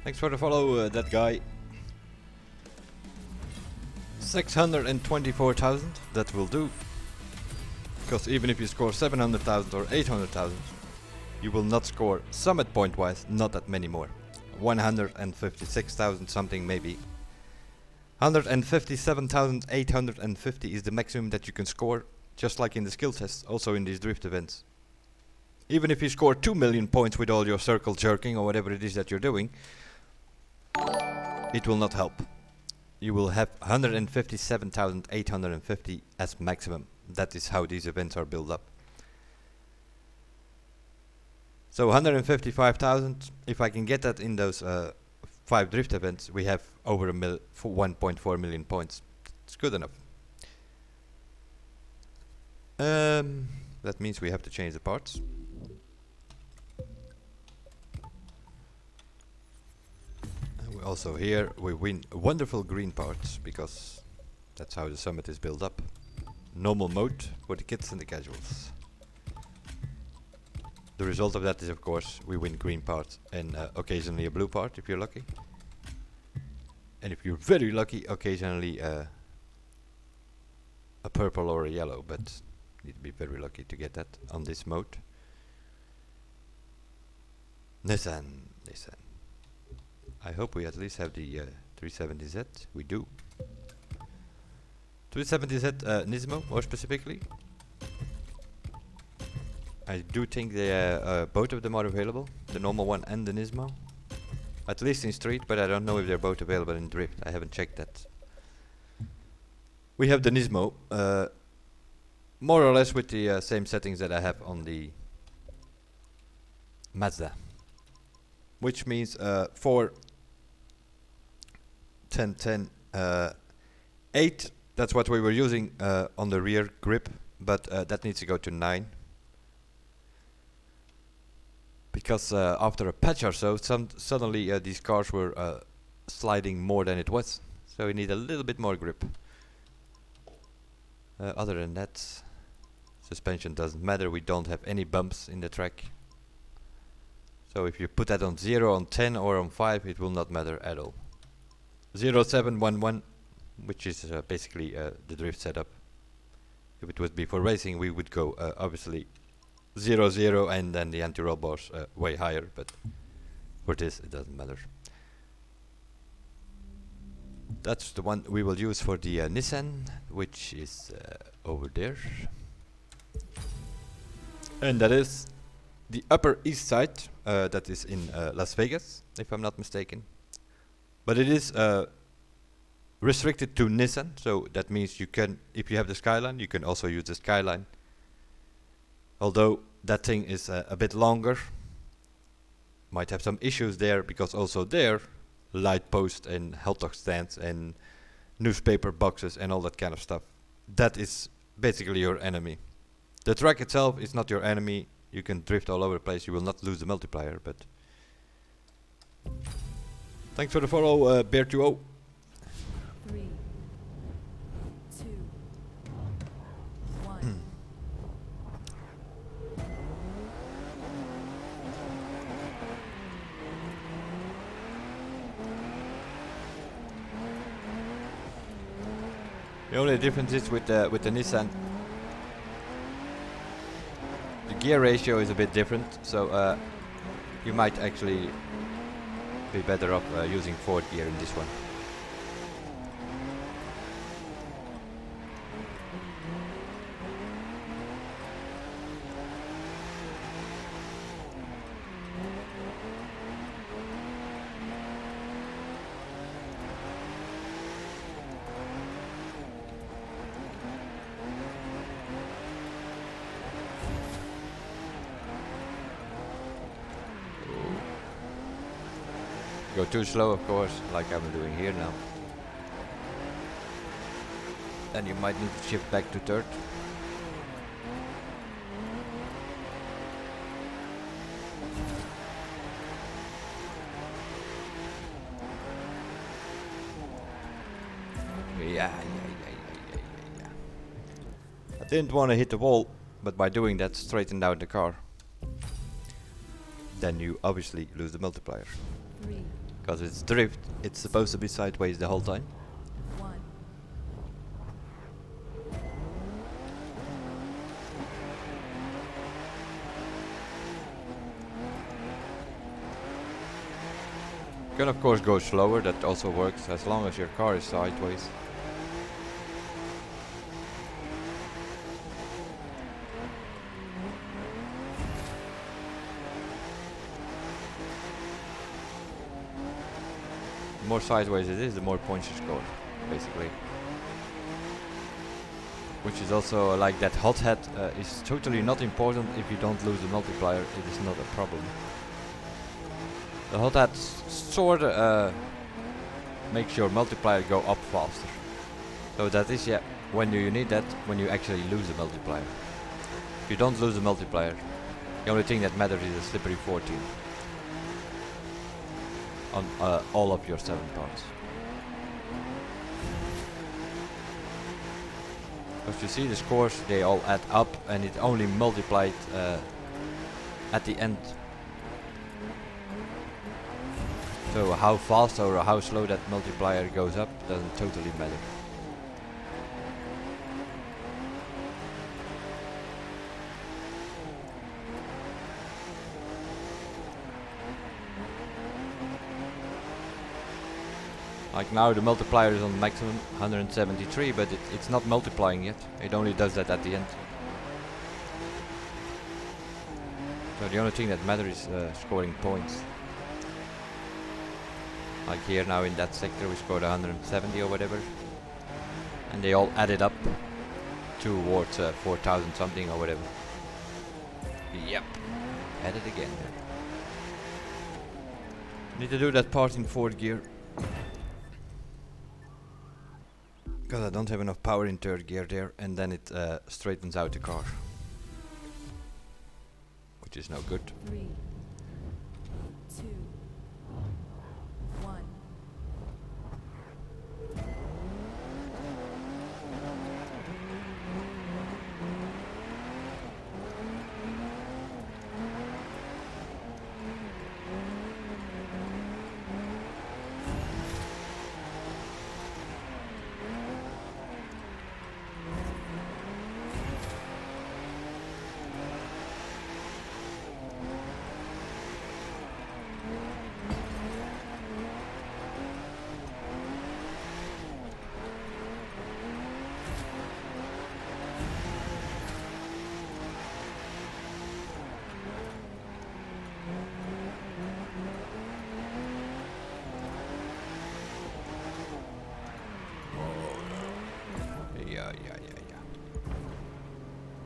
Thanks for the follow, that guy. 624,000, that will do. Because even if you score 700,000 or 800,000, you will not score summit point wise, not that many more. 156,000 something maybe. 157,850 is the maximum that you can score, just like in the skill test, also in these drift events. Even if you score 2 million points with all your circle jerking or whatever it is that you're doing, it will not help. You will have 157,850 as maximum. That is how these events are built up. So 155,000, if I can get that in those 5 drift events, we have over 1.4 million points. It's good enough. That means we have to change the parts. Also here we win wonderful green parts, because that's how the summit is built up. Normal mode for the kids and the casuals. The result of that is, of course, we win green parts and occasionally a blue part if you're lucky. And if you're very lucky, occasionally a purple or a yellow, but you need to be very lucky to get that on this mode. Nissan. I hope we at least have the 370Z. We do. 370Z Nismo, more specifically. I do think they both of them are available, the normal one and the Nismo. At least in street, but I don't know if they're both available in drift. I haven't checked that. We have the Nismo, more or less with the same settings that I have on the Mazda, which means 4, 10, 10, 8. That's what we were using on the rear grip, but that needs to go to 9. Because after a patch or so, suddenly these cars were sliding more than it was. So we need a little bit more grip. Other than that, suspension doesn't matter. We don't have any bumps in the track. So if you put that on 0, on 10 or on 5, it will not matter at all. 0711, which is basically the drift setup. If it would be for racing, we would go obviously 0, 0 and then the anti-roll bars way higher, but for this it doesn't matter. That's the one we will use for the Nissan, which is over there. And that is the Upper East Side, that is in Las Vegas, if I'm not mistaken. But it is restricted to Nissan, so that means you can, if you have the Skyline, you can also use the Skyline. Although that thing is a bit longer, might have some issues there, because also there, light post and hot dog stands and newspaper boxes and all that kind of stuff, that is basically your enemy. The track itself is not your enemy. You can drift all over the place, you will not lose the multiplier, but thanks for the follow, Bear20. 3, 2, 1. The only difference is with the Nissan, the gear ratio is a bit different, so you might actually be better off using 4th gear in this one. Go too slow, of course, like I'm doing here now. Then you might need to shift back to 3rd. Yeah. I didn't want to hit the wall, but by doing that, straightened out the car. Then you obviously lose the multiplier. 3, Because it's drift, it's supposed to be sideways the whole time. 1. You can of course go slower, that also works, as long as your car is sideways. The more sideways it is, the more points you score, basically. Which is also like that hot head is totally not important if you don't lose the multiplier, it is not a problem. The hot head sorta makes your multiplier go up faster. So that is, yeah, when you need that, when you actually lose the multiplier. If you don't lose the multiplier, the only thing that matters is a slippery 14. On all of your 7 parts. As you see, the scores, they all add up and it only multiplied at the end. So how fast or how slow that multiplier goes up doesn't totally matter. Like now the multiplier is on maximum 173, but it's not multiplying yet. It only does that at the end. So the only thing that matters is scoring points. Like here now in that sector we scored 170 or whatever. And they all added up towards 4,000 something or whatever. Yep. Added again. Need to do that part in fourth gear. Because I don't have enough power in third gear there, and then it straightens out the car. Which is no good. 3, 2, 1.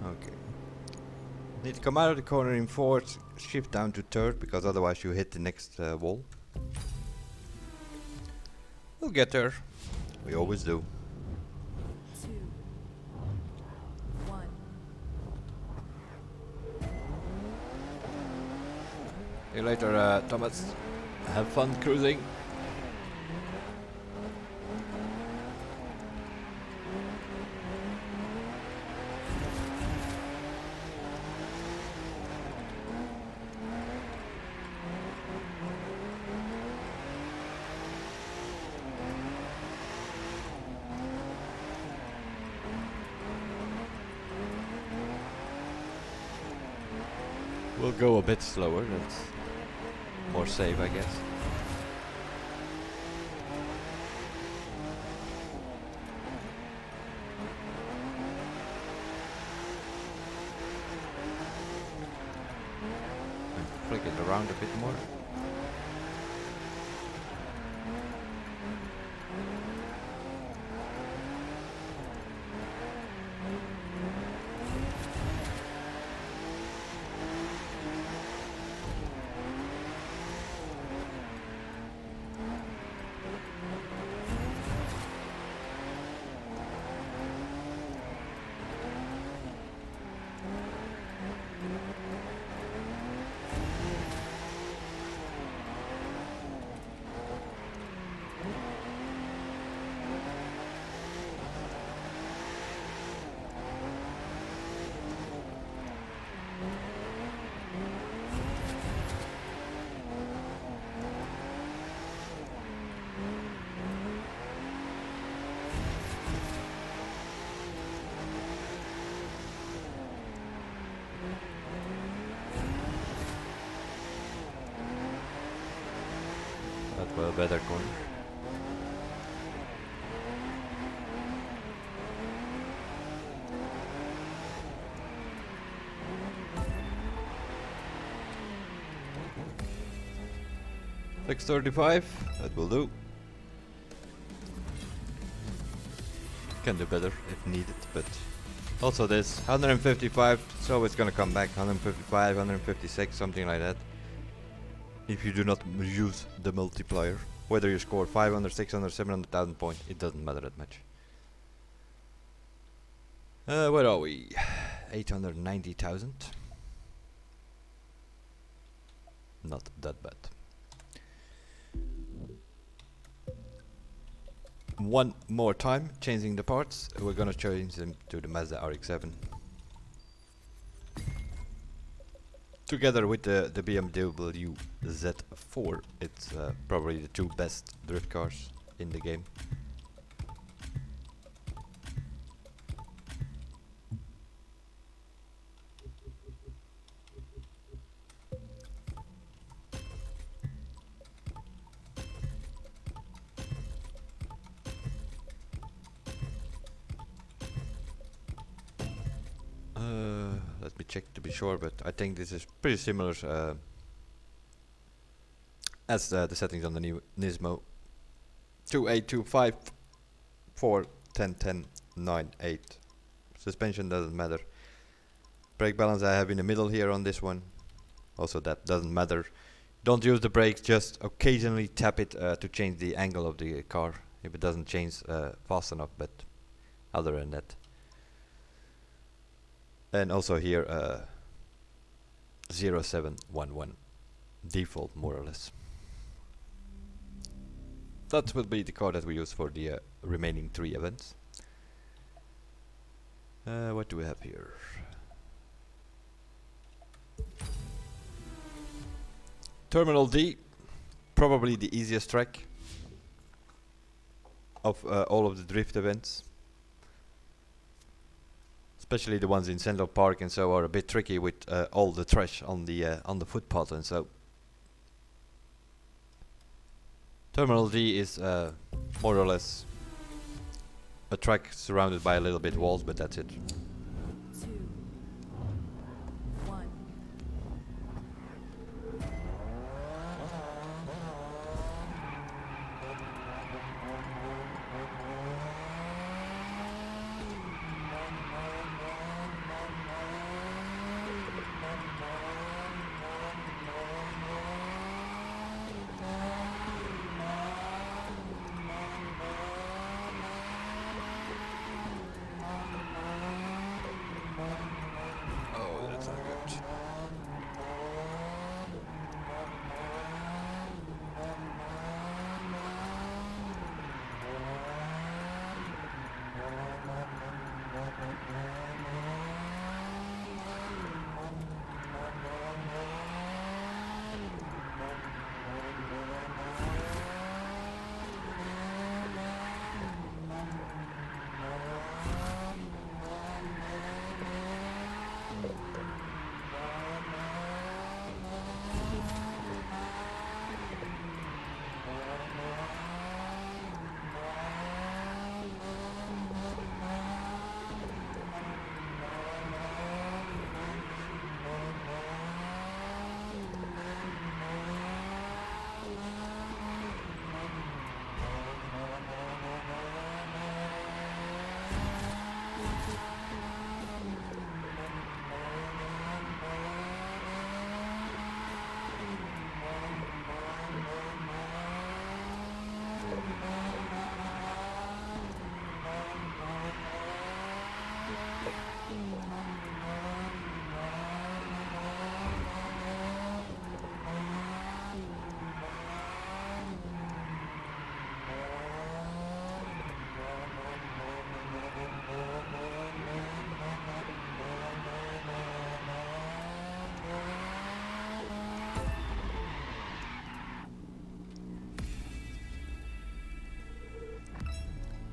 Okay. Need to come out of the corner in fourth, shift down to third, because otherwise you hit the next wall. We'll get there. We always do. 2, 1. See you later, Thomas. Have fun cruising. We'll go a bit slower, that's more safe, I guess. And flick it around a bit more. That was a better corner. Fix 35, that will do. Can do better if needed, but also this 155, so it's gonna come back 155, 156, something like that. If you do not use the multiplier, whether you score 500, 600, 700,000 points, it doesn't matter that much. Where are we? 890,000. Not that bad. One more time, changing the parts. We're gonna change them to the Mazda RX-7. Together with the BMW Z4, it's probably the two best drift cars in the game. Let me check to be sure, but I think this is pretty similar as the settings on the new Nismo 2825 4 10 10 9 8. Suspension doesn't matter. Brake balance I have in the middle here on this one. Also that doesn't matter. Don't use the brakes, just occasionally tap it to change the angle of the car if it doesn't change fast enough, but other than that. And also here 0711 default more or less. That will be the car that we use for the remaining 3 events. What do we have here? Terminal D, probably the easiest track of all of the drift events. Especially the ones in Central Park and so are a bit tricky with all the trash on the footpath and so. Terminal D is more or less a track surrounded by a little bit walls, but that's it. 2, 1. Oh, that's not good.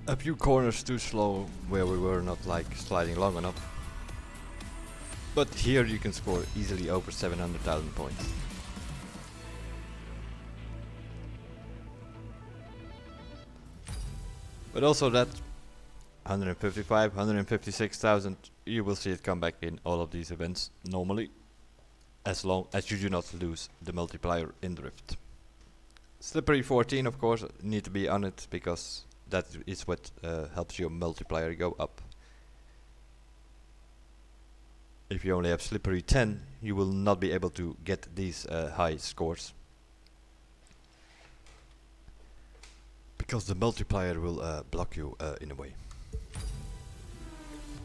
A few corners too slow where we were not like sliding long enough. But here you can score easily over 700,000 points. But also that 155, 156,000, you will see it come back in all of these events normally, as long as you do not lose the multiplier in drift. Slippery 14, of course, need to be on it because that is what helps your multiplier go up. If you only have slippery 10, you will not be able to get these high scores. Because the multiplier will block you in a way.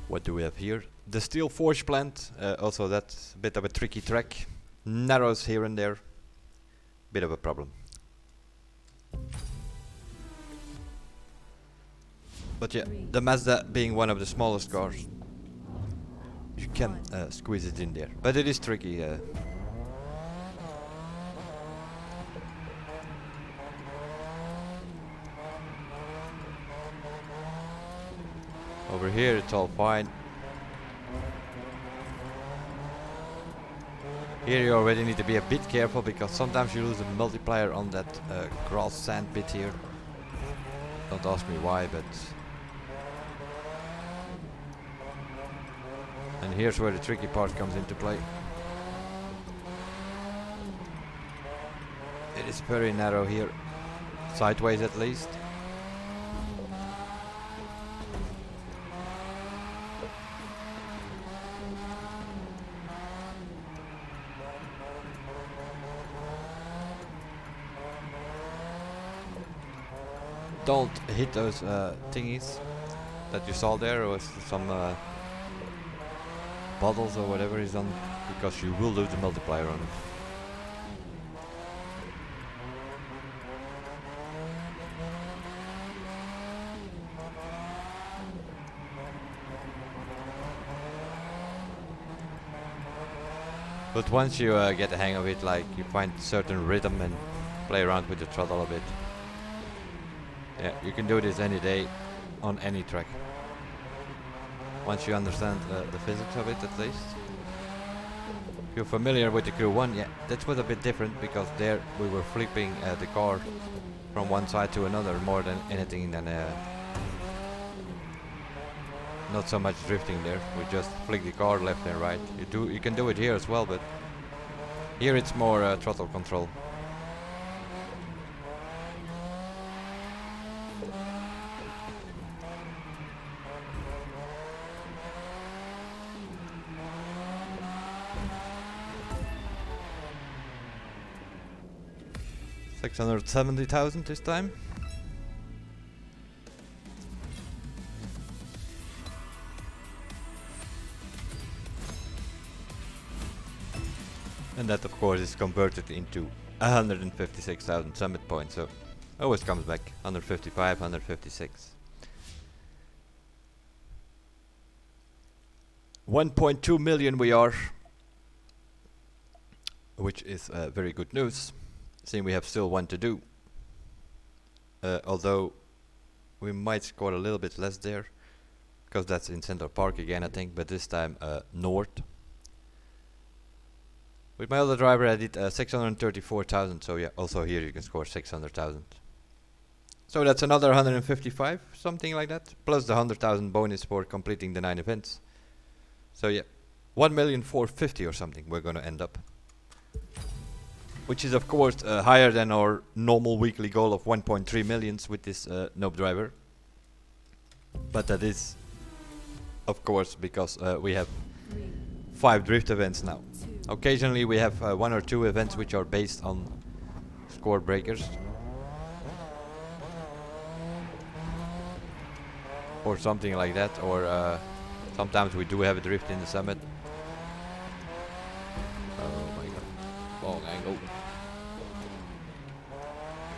What do we have here? The steel forge plant, also that's a bit of a tricky track. Narrows here and there. Bit of a problem. But yeah, the Mazda being one of the smallest cars, you can squeeze it in there. But it is tricky. Over here it's all fine. Here you already need to be a bit careful because sometimes you lose a multiplier on that grass sand bit here. Don't ask me why, but... And here's where the tricky part comes into play. It is very narrow here, sideways at least. don't hit those thingies that you saw there, or some bottles or whatever is on, because you will lose the multiplier on it. But once you get the hang of it, like you find certain rhythm and play around with the throttle a bit. Yeah, you can do this any day on any track. Once you understand the physics of it, at least. If you're familiar with the Crew 1, yeah, that was a bit different, because there we were flipping the car from one side to another more than anything, than not so much drifting there. We just flick the car left and right. You can do it here as well, but here it's more throttle control. $670,000 this time. And that of course is converted into 156,000 summit points, so always comes back. 155, 156. 1.2 million we are, which is very good news, seeing we have still one to do. Although we might score a little bit less there, because that's in Central Park again, I think, but this time north. With my other driver I did 634,000, so yeah, also here you can score 600,000. So that's another 155, something like that, plus the 100,000 bonus for completing the 9 events. So yeah, 1,450,000 or something we're gonna end up. Which is of course higher than our normal weekly goal of 1.3 millions with this Noob driver. But that is of course because we have 5 drift events now. Occasionally we have 1 or 2 events which are based on score breakers. Or something like that, or sometimes we do have a drift in the summit. Oh my god, long angle.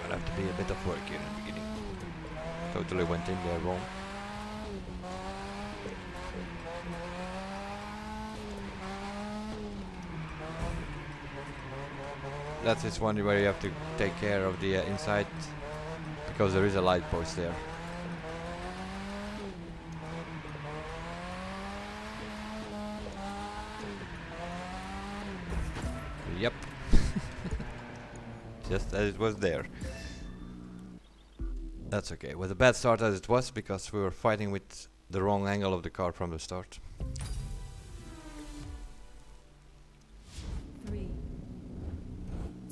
Gonna have to be a bit of work here in the beginning. Totally went in there wrong. That's this one where you have to take care of the inside, because there is a light post there. Yep. Just as it was there. That's okay. It was a bad start as it was, because we were fighting with the wrong angle of the car from the start. 3,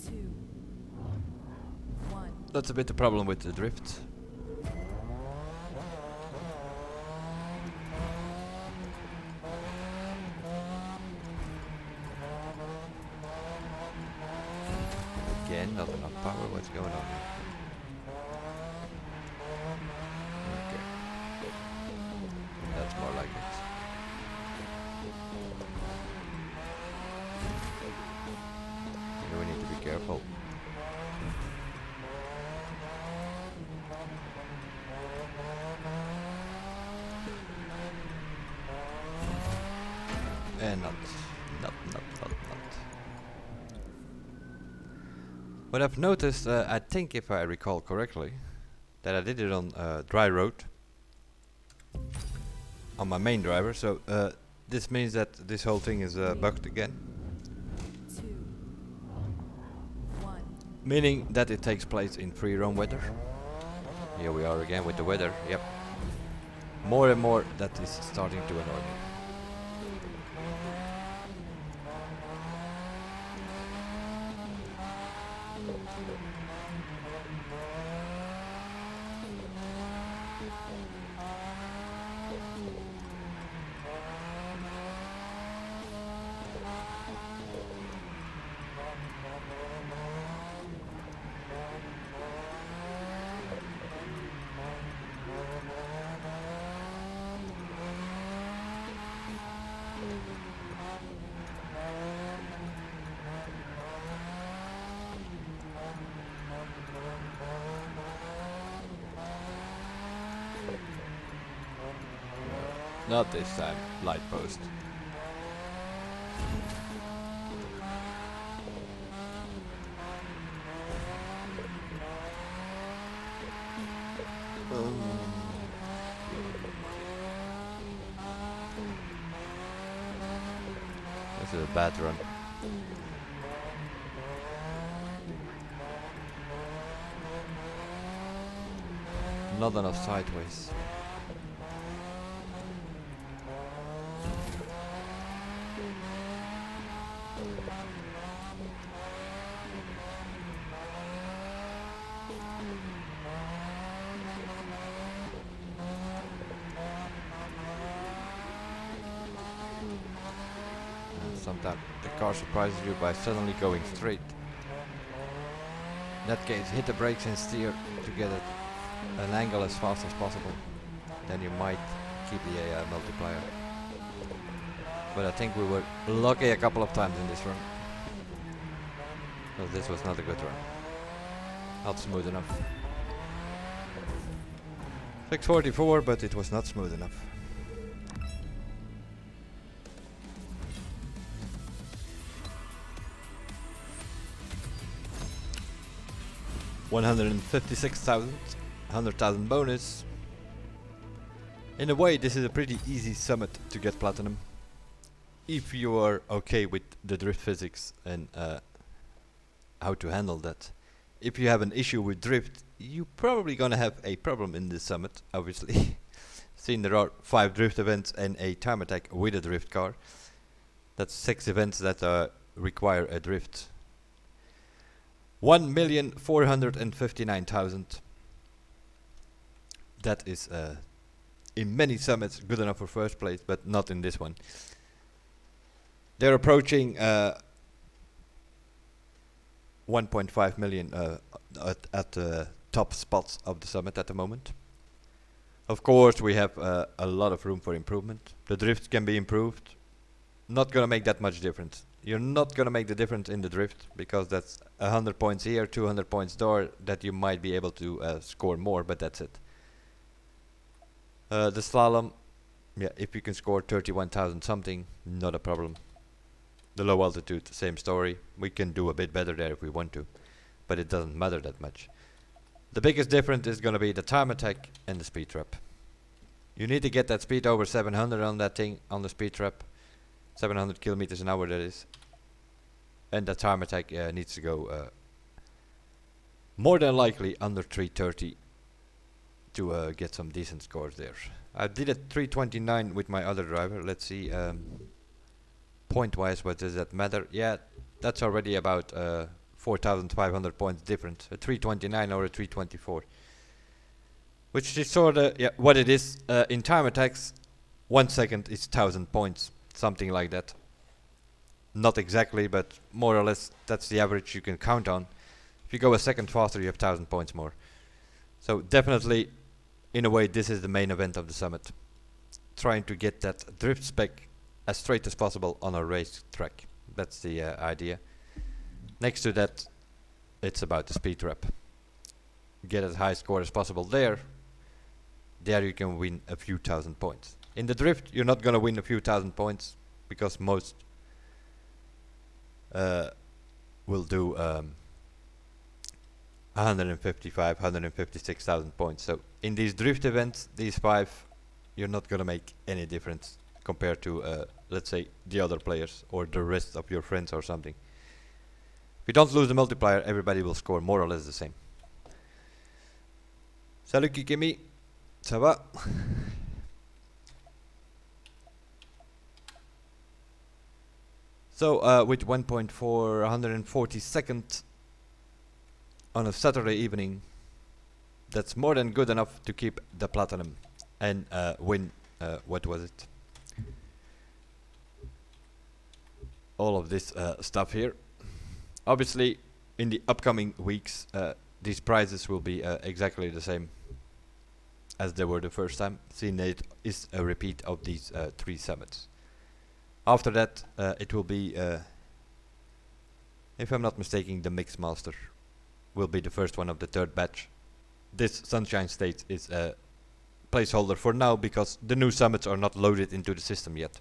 2, 1. That's a bit the problem with the drift. Again, not enough power. What's going on here? Okay. That's more like it. Here we need to be careful. And not. What I've noticed, I think if I recall correctly, that I did it on dry road on my main driver, so this means that this whole thing is bugged again. 2, 1. Meaning that it takes place in free roam weather. Here we are again with the weather, yep. More and more that is starting to annoy me. Not this time, light post. This is a bad run. Not enough sideways. Sometimes the car surprises you by suddenly going straight. In that case, hit the brakes and steer to get it an angle as fast as possible. Then you might keep the multiplier. But I think we were lucky a couple of times in this run. So this was not a good run. Not smooth enough. 644, but it was not smooth enough. $156,000, 100,000 bonus. In a way, this is a pretty easy summit to get platinum, if you are okay with the drift physics and how to handle that. If you have an issue with drift, you're probably gonna have a problem in this summit, obviously. Seeing there are 5 drift events and a time attack with a drift car. That's 6 events that require a drift. 1,459,000. That is in many summits good enough for first place, but not in this one. They're approaching 1.5 million at the top spots of the summit at the moment. Of course, we have a lot of room for improvement. The drift can be improved. Not gonna make that much difference. You're not gonna make the difference in the drift because that's 100 points here, 200 points there that you might be able to score more, but that's it. The slalom, yeah, if you can score 31,000 something, not a problem. The low altitude, same story. We can do a bit better there if we want to, but it doesn't matter that much. The biggest difference is gonna be the time attack and the speed trap. You need to get that speed over 700 on that thing, on the speed trap. 700 kilometers an hour, that is. And the time attack needs to go more than likely under 330 to get some decent scores there. I did a 329 with my other driver. Let's see, point wise, what does that matter? Yeah, that's already about 4,500 points different. A 329 or a 324. Which is sort of what it is. In time attacks, 1 second is 1,000 points. Something like that. Not exactly, but more or less that's the average you can count on. If you go a second faster, you have 1,000 points more. So definitely, in a way, this is the main event of the summit. Trying to get that drift spec as straight as possible on a race track. That's the idea. Next to that, it's about the speed trap. Get as high score as possible there. There you can win a few thousand points. In the drift, you're not gonna win a few thousand points because most will do 155, 156,000 points. So in these drift events, these 5, you're not gonna make any difference compared to, let's say, the other players or the rest of your friends or something. If you don't lose the multiplier, everybody will score more or less the same. Salut Kikimi, ça va? So with 1.4, 142nd on a Saturday evening, that's more than good enough to keep the platinum and win, what was it? All of this stuff here. Obviously, in the upcoming weeks, these prizes will be exactly the same as they were the first time, seeing that it is a repeat of these 3 summits. After that, it will be, if I'm not mistaken, the Mix Master will be the first one of the 3rd batch. This Sunshine State is placeholder for now because the new summits are not loaded into the system yet.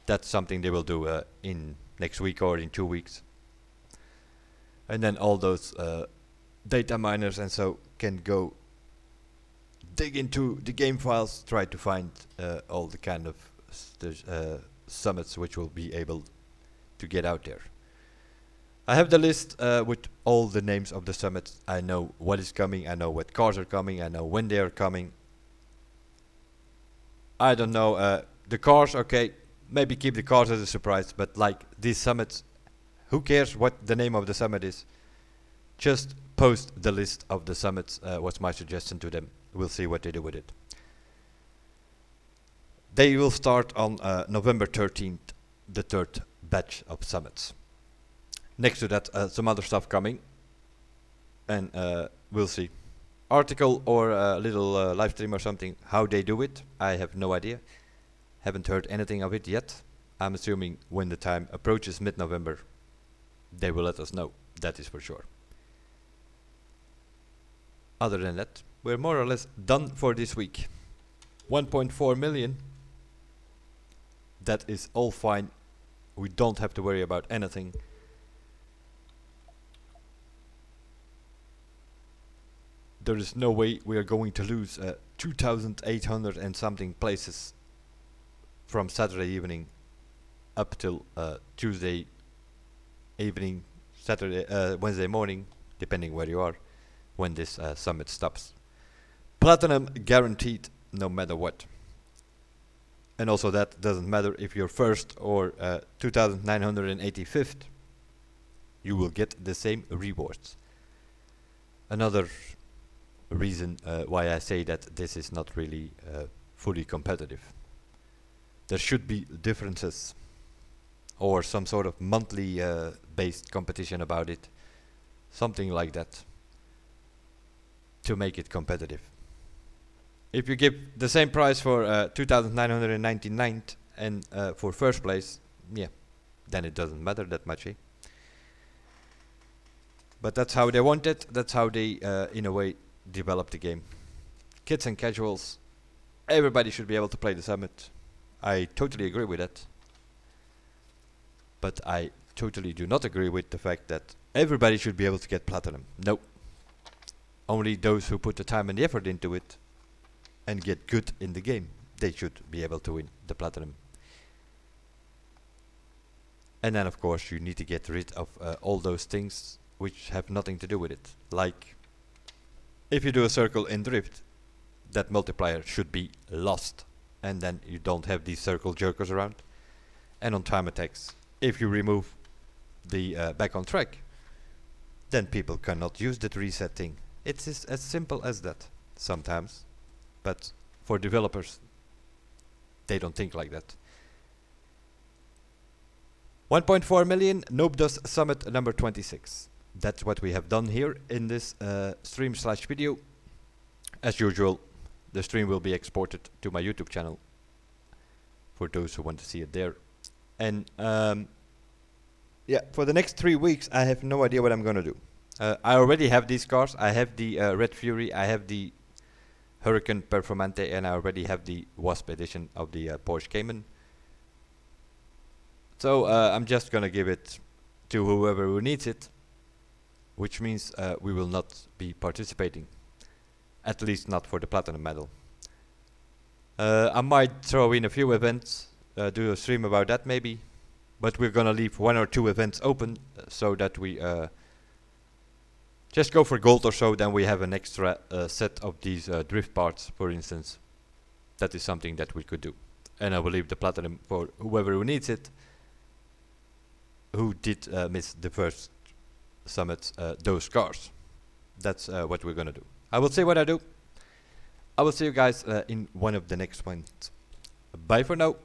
That's something they will do in next week or in 2 weeks. And then all those data miners and so can go dig into the game files, try to find all the kind of summits which will be able to get out there. I have the list with all the names of the summits. I know what is coming, I know what cars are coming, I know when they are coming. I don't know, the cars, okay, maybe keep the cars as a surprise, but like these summits, who cares what the name of the summit is? Just post the list of the summits, was my suggestion to them. We'll see what they do with it. They will start on November 13th, the third batch of summits. Next to that, some other stuff coming, and we'll see. Article or a little live stream or something, how they do it, I have no idea. Haven't heard anything of it yet. I'm assuming when the time approaches mid-November, they will let us know, that is for sure. Other than that, we're more or less done for this week. 1.4 million. That is all fine. We don't have to worry about anything. There is no way we are going to lose 2,800 and something places from Saturday evening up till Tuesday evening, Wednesday morning, depending where you are, when this summit stops. Platinum guaranteed no matter what. And also that doesn't matter if you're first or 2,985th, you will get the same rewards. Another reason why I say that this is not really fully competitive. There should be differences or some sort of monthly based competition about it, something like that, to make it competitive. If you give the same price for 2,999th and for first place, yeah, then it doesn't matter that much, eh? But that's how they want it, that's how they in a way develop the game. Kids and casuals, everybody should be able to play the summit. I totally agree with that. But I totally do not agree with the fact that everybody should be able to get platinum. No. Only those who put the time and the effort into it and get good in the game, they should be able to win the platinum. And then of course you need to get rid of all those things which have nothing to do with it. Like, if you do a circle in drift, that multiplier should be lost. And then you don't have these circle jerkers around. And on time attacks, if you remove the back on track, then people cannot use that reset thing. It's as simple as that sometimes. But for developers, they don't think like that. 1.4 million, Noob does summit number 26. That's what we have done here in this stream/video. As usual, the stream will be exported to my YouTube channel for those who want to see it there. And yeah, for the next 3 weeks, I have no idea what I'm gonna do. I already have these cars. I have the Red Fury, I have the Huracan Performante, and I already have the Wasp edition of the Porsche Cayman. So I'm just gonna give it to whoever who needs it, which means we will not be participating, at least not for the platinum medal. I might throw in a few events, do a stream about that maybe, but we're gonna leave 1 or 2 events open so that we just go for gold or so, then we have an extra set of these drift parts, for instance. That is something that we could do. And I will leave the platinum for whoever who needs it, who did miss the first summits, those cars. That's what we're gonna do. I will see what I do. I will see you guys in one of the next ones. Bye for now.